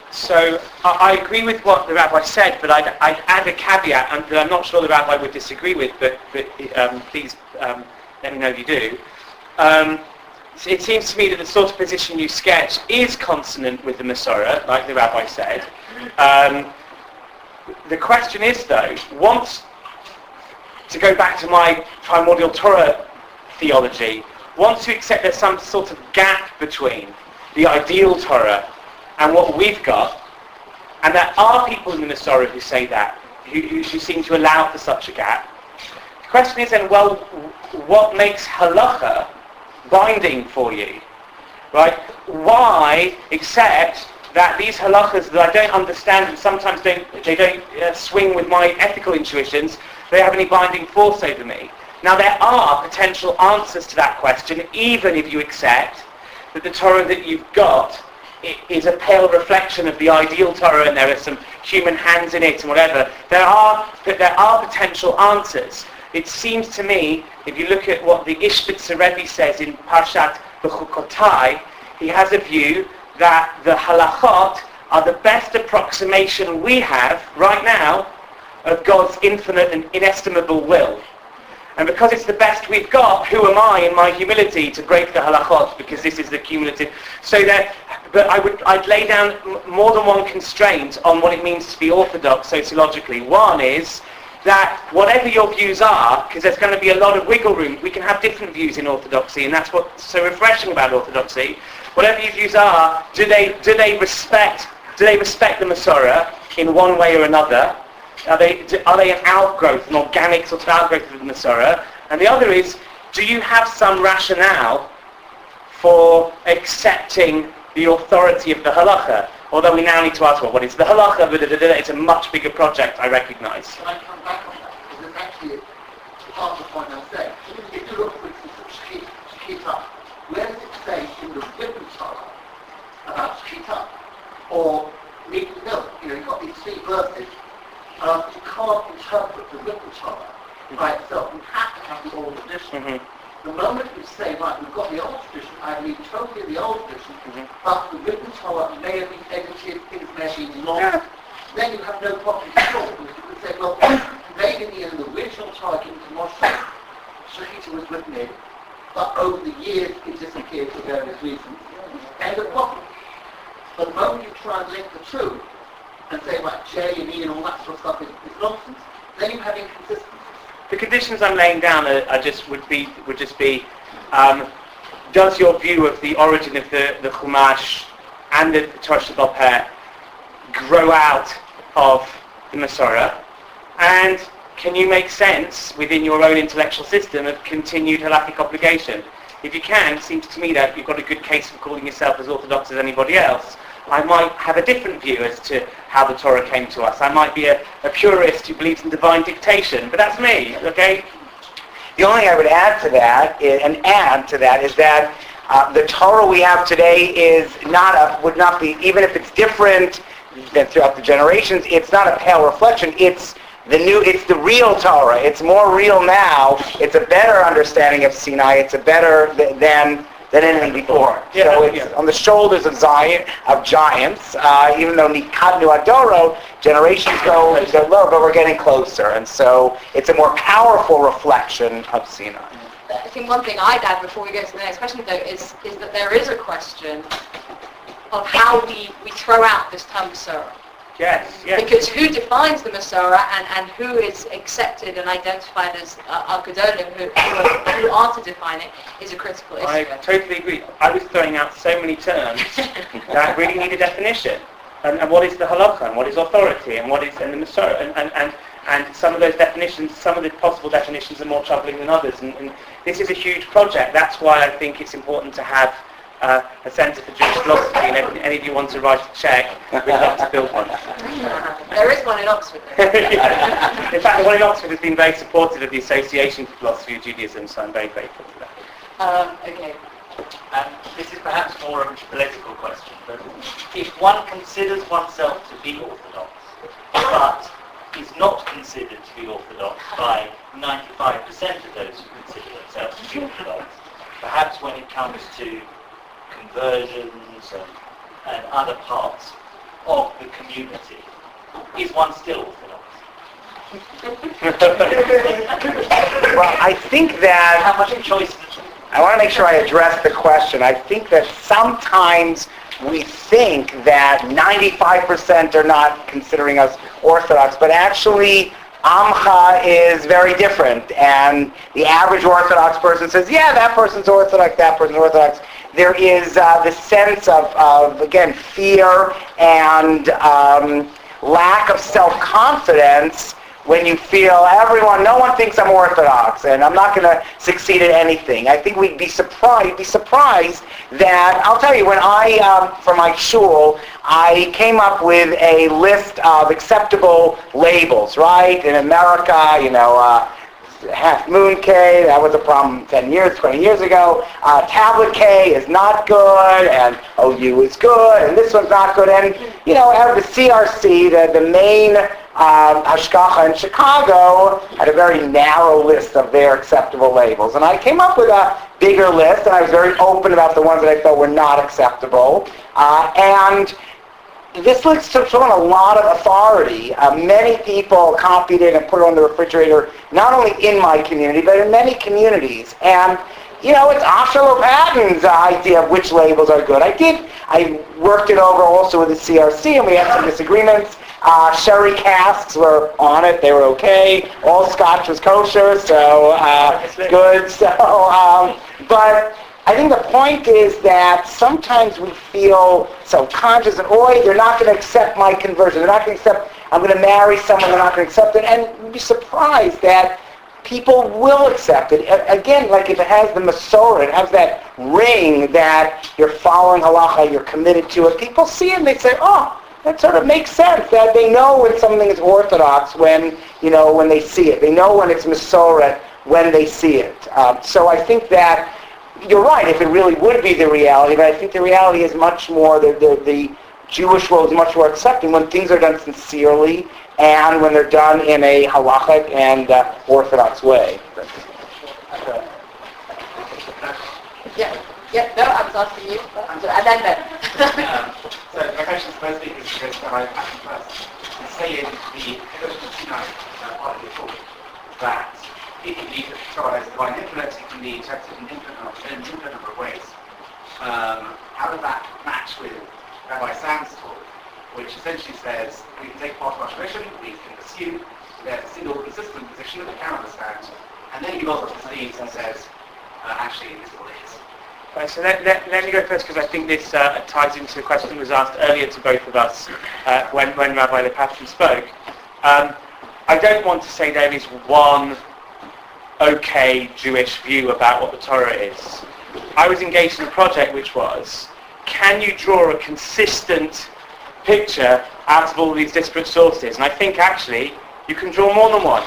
So I agree with what the rabbi said, but I'd add a caveat that I'm not sure the rabbi would disagree with, but please let me know if you do. It seems to me that the sort of position you sketch is consonant with the Masorah, like the rabbi said. The question is, though, once, to go back to my primordial Torah theology, once you accept there's some sort of gap between the ideal Torah and what we've got, and there are people in the Masorah who say that, who seem to allow for such a gap, the question is then, well, what makes halacha binding for you? Right? Why accept that these halachas that I don't understand and sometimes don't swing with my ethical intuitions, they have any binding force over me? Now there are potential answers to that question, even if you accept that the Torah that you've got is a pale reflection of the ideal Torah and there are some human hands in it and whatever. There are potential answers. It seems to me, if you look at what the Ishbitzer Rebbe says in Parshat B'chukotai, he has a view that the halachot are the best approximation we have right now of God's infinite and inestimable will. And because it's the best we've got, who am I in my humility to break the halachot, because this is the cumulative. So that, but I'd lay down more than one constraint on what it means to be orthodox sociologically. One is that whatever your views are, because there's going to be a lot of wiggle room, we can have different views in orthodoxy, and that's what's so refreshing about orthodoxy. Whatever your views are, do they respect the Masorah in one way or another? Are they an outgrowth, an organic sort of outgrowth of the Masorah? And the other is, do you have some rationale for accepting the authority of the halacha? Although we now need to ask, well, what is the halacha? It's a much bigger project, I recognise. Can I come back on that? Because it's actually part of the point I'm saying. If you look, for instance, at Shechita, where does it say in the written Torah about Shechita? Or meat and milk? You've got these three verses. You can't interpret the written Torah by itself. You have to have the oral tradition. Mm-hmm. The moment you say, right, we've got the old tradition, I believe totally the old tradition, but the written Torah may have been edited, things may have been lost, then you have no problem at all. Because you could say, well, maybe in the original Torah given to Moshe, Shechita was written in, but over the years it disappeared for various reasons. End of problem. But the moment you try and link the two, and say like J and E and all that sort of stuff is nonsense, then you have inconsistencies. The conditions I'm laying down would just be does your view of the origin of the Chumash and the Torah Sheba'al Peh grow out of the Masorah, and can you make sense within your own intellectual system of continued halakhic obligation? If you can, it seems to me that you've got a good case for calling yourself as orthodox as anybody else. I might have a different view as to how the Torah came to us. I might be a purist who believes in divine dictation, but that's me, okay? The only thing I would add to that is that the Torah we have today would not be, even if it's different than throughout the generations, it's not a pale reflection. It's the real Torah. It's more real now. It's a better understanding of Sinai. It's a better than anything before. Yeah, so it's on the shoulders of giants, even though Nikadnu Adoro, generations go low, but we're getting closer. And so it's a more powerful reflection of Sinai. I think one thing I'd add before we go to the next question, though, is that there is a question of how we throw out this term Masorah. Yes. Because who defines the Masorah and who is accepted and identified as our Gedolim, who are to define it, is a critical issue. I totally agree. I was throwing out so many terms that really need a definition. And what is the halakha, and what is authority, and what is and the Masorah, and some of those definitions, some of the possible definitions are more troubling than others. And this is a huge project. That's why I think it's important to have a Centre for Jewish Philosophy, and if any of you want to write a check, we'd love to build one. There is one in Oxford. Yeah. In fact, the one in Oxford has been very supportive of the Association for Philosophy of Judaism, so I'm very grateful for that. Okay. This is perhaps more of a political question, but if one considers oneself to be Orthodox, but is not considered to be Orthodox by 95% of those who consider themselves to be Orthodox, perhaps when it comes to conversions and other parts of the community, is one still Orthodox? Well, I think that how much choice? I want to make sure I address the question. I think that sometimes we think that 95% are not considering us Orthodox, but actually Amcha is very different, and the average Orthodox person says, yeah, that person's Orthodox, that person's Orthodox. There is this sense of, again, fear and lack of self-confidence when you feel no one thinks I'm Orthodox and I'm not going to succeed at anything. I think we'd be surprised that, I'll tell you, when for my shul, I came up with a list of acceptable labels, right? In America, Half Moon K, that was a problem 10 years, 20 years ago. Tablet K is not good, and OU is good, and this one's not good. And, the CRC, the main Hashgacha in Chicago, had a very narrow list of their acceptable labels. And I came up with a bigger list, and I was very open about the ones that I felt were not acceptable. And this list took on a lot of authority. Many people copied it and put it on the refrigerator, not only in my community, but in many communities. And, it's Asher Lopatin's idea of which labels are good. I worked it over also with the CRC, and we had some disagreements. Sherry casks were on it. They were okay. All scotch was kosher, so good. So, but I think the point is that sometimes we feel self-conscious and, they're not going to accept my conversion. They're not going to accept, I'm going to marry someone, they're not going to accept it. And you'd be surprised that people will accept it. Again, like if it has the Masorah, it has that ring that you're following halacha, you're committed to it, people see it and they say, that sort of makes sense. That they know when something is Orthodox when they see it. They know when it's Masorah when they see it. So I think that you're right, if it really would be the reality, but I think the reality is much more, the Jewish world is much more accepting when things are done sincerely and when they're done in a halachic and Orthodox way. No, I was asking you. And then Ben. So my question firstly is because I first say in the Misinai part of the book that if you believe that Torah is divine influence, it can be interpreted in an infinite number of ways. How does that match with Rabbi Sam's talk, which essentially says we can take part of our tradition, we can assume there's a single consistent position that we can understand, and then he goes up to sleeves and says, actually, this is what it is. So let me go first because I think this ties into the question that was asked earlier to both of us when Rabbi Lopatin spoke. I don't want to say there is one okay Jewish view about what the Torah is. I was engaged in a project which was, can you draw a consistent picture out of all these disparate sources? And I think actually you can draw more than one.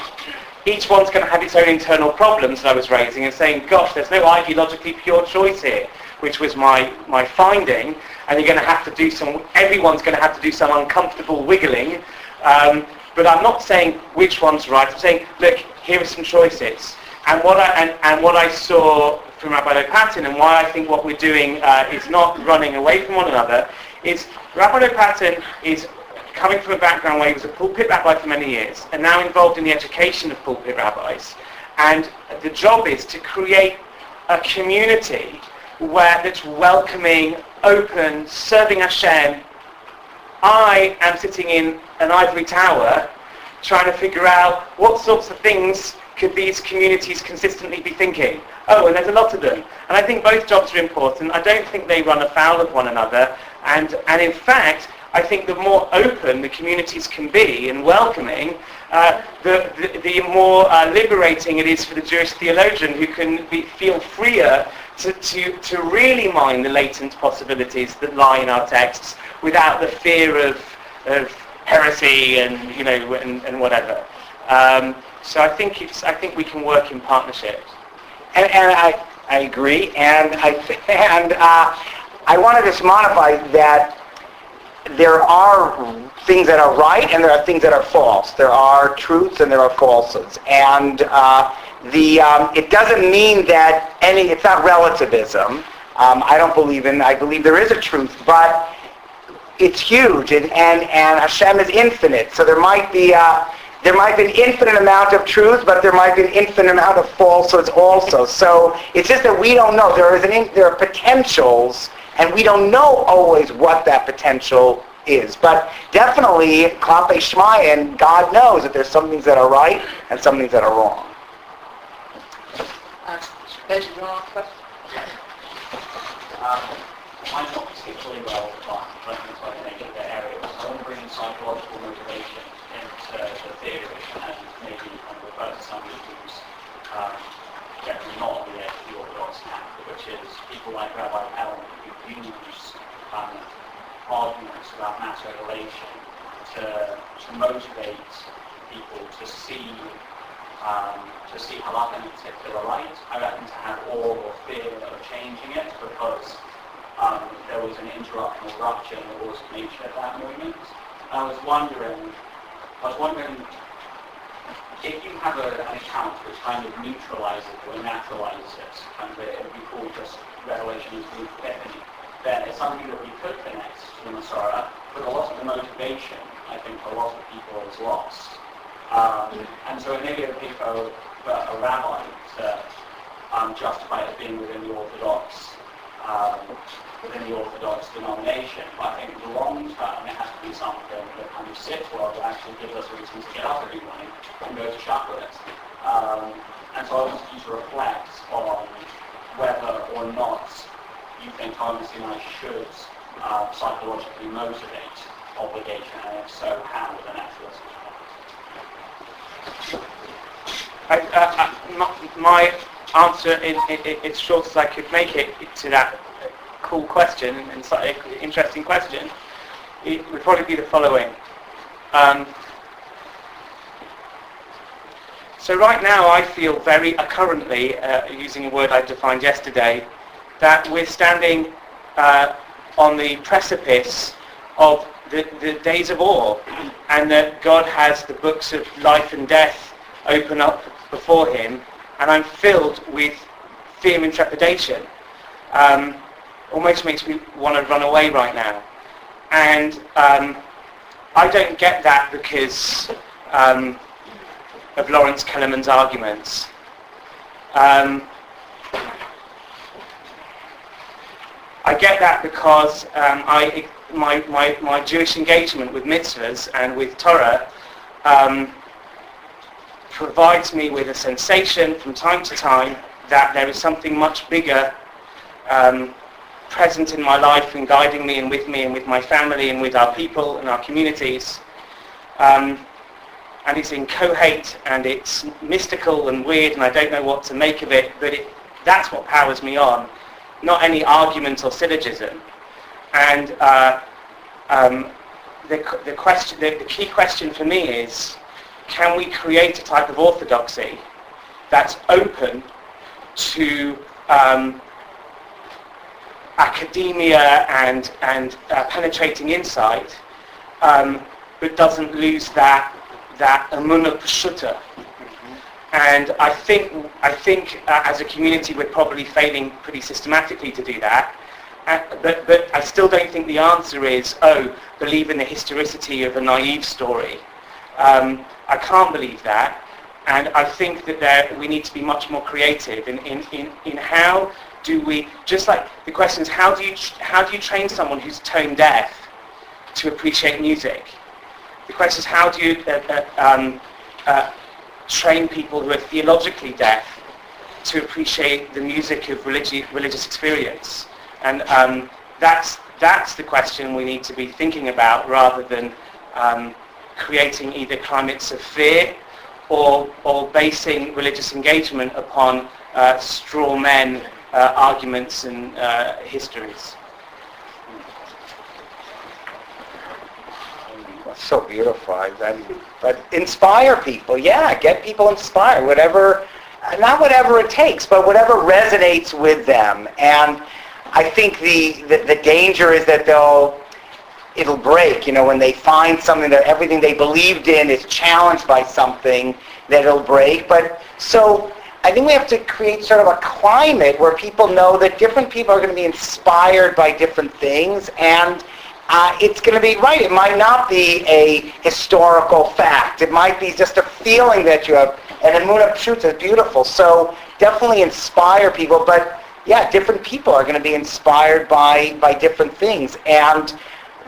Each one's going to have its own internal problems that I was raising and saying, gosh, there's no ideologically pure choice here, which was my finding, and you're going to have to do everyone's going to have to do some uncomfortable wiggling. But I'm not saying which one's right. I'm saying, look, here are some choices. And what I saw from Rabbi Lopatin, and why I think what we're doing is not running away from one another, is Rabbi Lopatin is coming from a background where he was a pulpit rabbi for many years, and now involved in the education of pulpit rabbis. And the job is to create a community that's welcoming, open, serving Hashem. I am sitting in an ivory tower trying to figure out what sorts of things could these communities consistently be thinking. And there's a lot of them. And I think both jobs are important. I don't think they run afoul of one another. And in fact, I think the more open the communities can be and welcoming, the more liberating it is for the Jewish theologian who can feel freer to really mine the latent possibilities that lie in our texts without the fear of heresy and whatever. So I think we can work in partnership. And I agree. And I want to just modify that. There are things that are right and there are things that are false. There are truths and there are falsehoods. And it doesn't mean that it's not relativism. I believe there is a truth, but it's huge and Hashem is infinite. So there might be an infinite amount of truth, but there might be an infinite amount of falsehoods also. So it's just that we don't know. There are potentials And we don't know always what that potential is. But definitely, Klape Shmaya, and God knows that there's some things that are right and some things that are wrong. There's your last question. I'm not particularly well defined when I'm talking about the areas. I want to bring psychological motivation into the theory and maybe refer to somebody who's generally not on the edge of the Orthodox camp, which is people like Rabbi Dr who use arguments about mass revelation to motivate people to see halakha in a particular light. I reckon to have awe or fear of changing it because there was an interruption or rupture in the laws of nature at that moment. I was wondering if you have an account which kind of neutralizes or naturalizes it, kind of it would be called just revelation as Greek epiphany, then it's something that we could connect to the Masorah, but a lot of the motivation, I think, for a lot of people is lost. And so it may be okay for a rabbi to justify it being within the Orthodox denomination, but I think in the long term it has to be something that kind of sits well, that actually gives us a reason to get up every morning and go to Shacharit. And so I want you to reflect on whether or not you think Misinai should psychologically motivate obligation, and if so, how with a naturalist. My answer, as short as I could make it to that cool question, and such an interesting question, it would probably be the following. So right now I feel very currently, using a word I defined yesterday, that we're standing on the precipice of the days of awe, and that God has the books of life and death open up before him, and I'm filled with fear and trepidation. Almost makes me want to run away right now. And I don't get that because of Lawrence Kellerman's arguments. I get that because my Jewish engagement with mitzvahs and with Torah provides me with a sensation from time to time that there is something much bigger present in my life and guiding me and with my family and with our people and our communities. And it's inchoate and it's mystical and weird and I don't know what to make of it, but that's what powers me on, not any argument or syllogism. And the key question for me is, can we create a type of orthodoxy that's open to academia and penetrating insight, but doesn't lose that emunah pshuta? And I think as a community we're probably failing pretty systematically to do that. But I still don't think the answer is, believe in the historicity of a naive story. I can't believe that, and I think that we need to be much more creative in how do we, just like the question is, how do you train someone who's tone deaf to appreciate music? The question is, how do you train people who are theologically deaf to appreciate the music of religious experience? And that's the question we need to be thinking about, rather than creating either climates of fear or basing religious engagement upon straw men arguments and histories. That's so beautiful. But inspire people, get people inspired, not whatever it takes, but whatever resonates with them. And I think the danger is that it'll break, when they find something that everything they believed in is challenged by something, that it'll break. But so I think we have to create sort of a climate where people know that different people are going to be inspired by different things, and it's going to be right. It might not be a historical fact. It might be just a feeling that you have. And emunah pshuta is beautiful. So definitely inspire people, but different people are going to be inspired by different things. And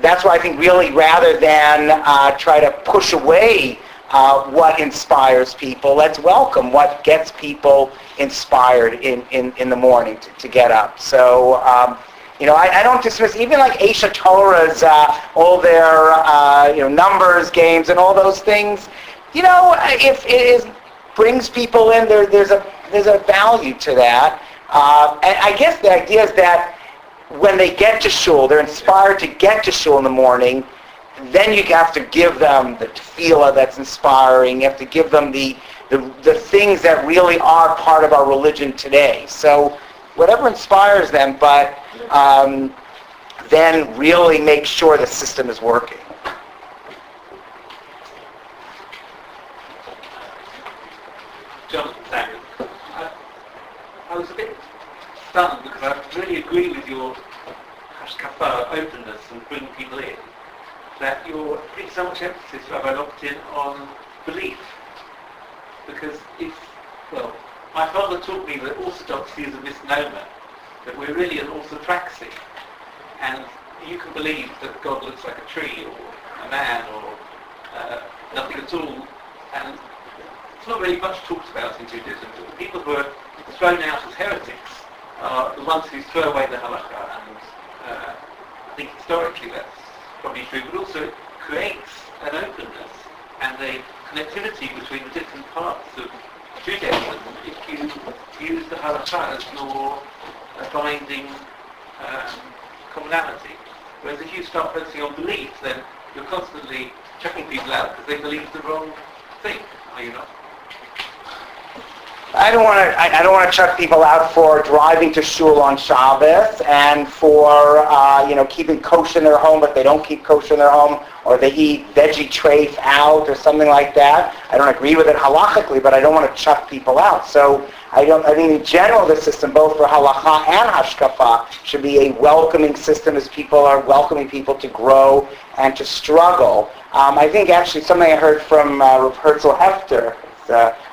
that's why I think really rather than try to push away what inspires people, let's welcome what gets people inspired in the morning to get up. So, I don't dismiss even like Aisha Torah's, all their, numbers, games, and all those things. If it brings people in, there's a value to that. And I guess the idea is that when they get to shul, they're inspired to get to shul in the morning, then you have to give them the tefillah that's inspiring. You have to give them the things that really are part of our religion today. So whatever inspires them, but then really make sure the system is working. Jonathan, thank you. I was a bit stunned because I really agree with your hashkafa openness and bringing people in, that you're putting so much emphasis, Rabbi Lopatin, on belief. Because my father taught me that orthodoxy is a misnomer, that we're really an orthopraxy, and you can believe that God looks like a tree or a man or nothing at all, and it's not really much talked about in Judaism. The people who are thrown out as heretics are the ones who throw away the halakha, and I think historically that's probably true, but also it creates an openness and a connectivity between the different parts of Judaism if you use the halakha as your binding commonality. Whereas if you start focusing on belief, then you're constantly chucking people out because they believe the wrong thing, are you not? I don't want to chuck people out for driving to shul on Shabbos and for keeping kosher in their home, but they don't keep kosher in their home, or they eat veggie treif out or something like that. I don't agree with it halachically, but I don't want to chuck people out. So I think in general the system, both for halacha and hashkafa, should be a welcoming system as people are welcoming people to grow and to struggle. I think actually something I heard from Rav Herzl Hefter,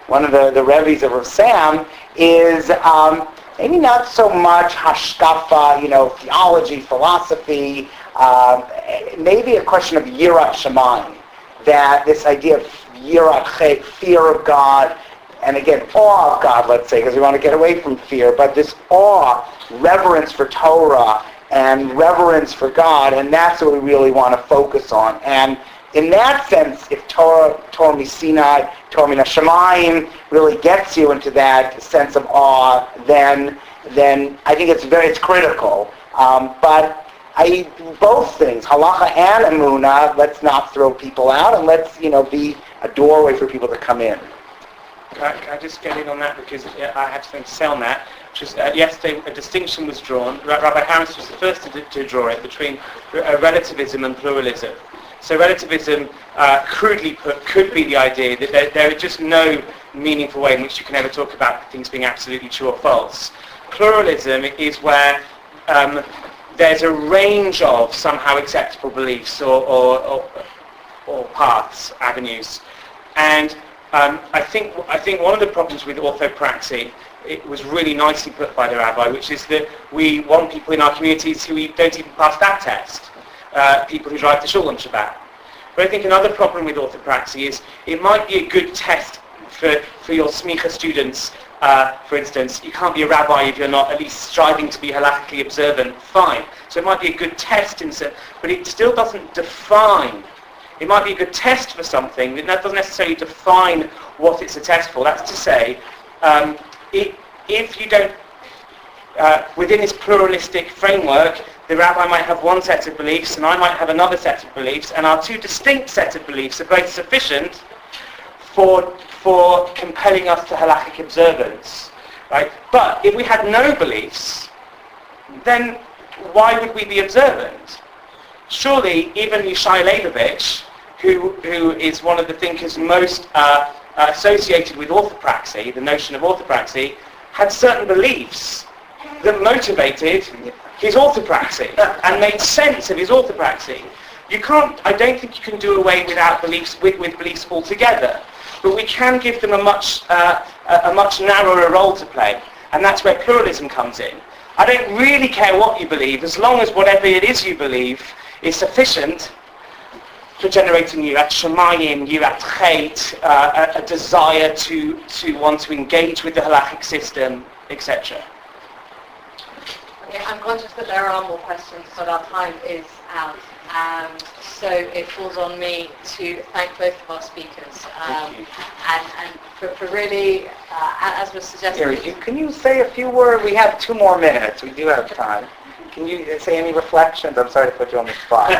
one of the Rebbe's of Rav Sam, is maybe not so much hashkafa, theology, philosophy, maybe a question of yirat shamayim, that this idea of yirat chet, fear of God, and again, awe of God, let's say, because we want to get away from fear, but this awe, reverence for Torah, and reverence for God, and that's what we really want to focus on. And in that sense, if Torah Misinai, Torah Min HaShamayim really gets you into that sense of awe, then I think it's critical. But both things, halacha and emunah, let's not throw people out, and let's be a doorway for people to come in. Can I just get in on that, because I had something to say on that. Just, yesterday a distinction was drawn. Rabbi Harris was the first to draw it between relativism and pluralism. So relativism, crudely put, could be the idea that there is just no meaningful way in which you can ever talk about things being absolutely true or false. Pluralism is where there's a range of somehow acceptable beliefs or paths, avenues. And I think one of the problems with orthopraxy, it was really nicely put by the rabbi, which is that we want people in our communities who don't even pass that test, people who drive to shul on Shabbat. But I think another problem with orthopraxy is it might be a good test for your smicha students. For instance, you can't be a rabbi if you're not at least striving to be halakhically observant. Fine. So it might be a good test, but it still doesn't define. It might be a good test for something, but that doesn't necessarily define what it's a test for. That's to say, if you don't, within this pluralistic framework, the rabbi might have one set of beliefs and I might have another set of beliefs, and our two distinct sets of beliefs are both sufficient for compelling us to halakhic observance. Right? But if we had no beliefs, then why would we be observant? Surely even Yishai Leibovich, who is one of the thinkers most associated with orthopraxy, the notion of orthopraxy, had certain beliefs that motivated his orthopraxy and made sense of his orthopraxy. I don't think you can do away without beliefs with beliefs altogether, but we can give them a much narrower role to play, and that's where pluralism comes in. I don't really care what you believe, as long as whatever it is you believe is sufficient for generating yirat shamayim, yirat chet, a desire to want to engage with the halachic system, etc. Okay, I'm conscious that there are more questions, but our time is out. So it falls on me to thank both of our speakers and for really, as was suggested. Can you say a few words? We have 2 more minutes. We do have time. Can you say any reflections? I'm sorry to put you on the spot.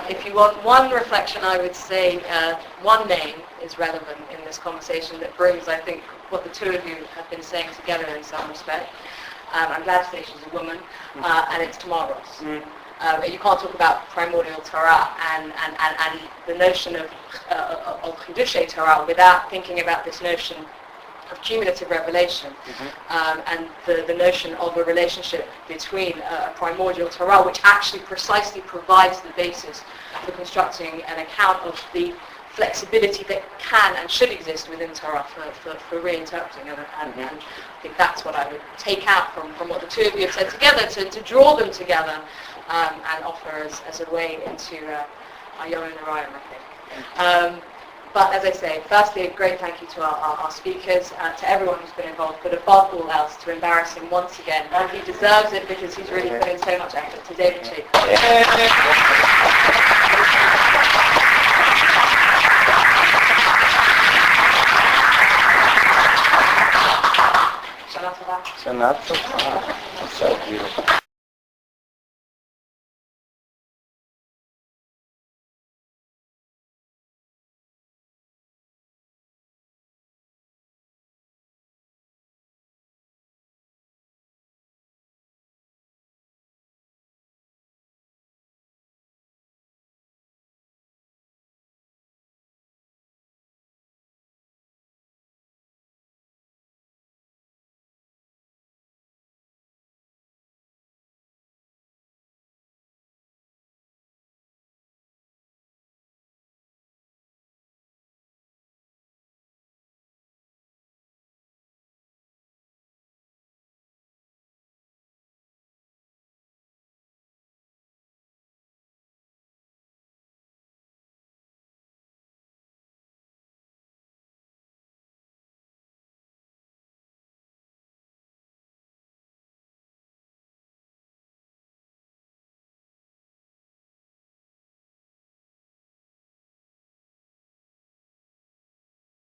If you want one reflection, I would say one name is relevant in this conversation that brings, I think, what the two of you have been saying together in some respect. I'm glad to say she's a woman, and it's Tamaros. You can't talk about primordial Torah and the notion of Chidushei Torah without thinking about this notion of cumulative revelation and the notion of a relationship between a primordial Torah, which actually precisely provides the basis for constructing an account of the flexibility that can and should exist within Torah for reinterpreting, and I think that's what I would take out from what the two of you have said together, to draw them together and offer as a way into our Yom Narayim, I think. But as I say, firstly, a great thank you to our speakers, to everyone who's been involved, but above all else, to embarrass him once again. And he deserves it because he's really put in so much effort. To David Sheik. Shana Tova. So beautiful.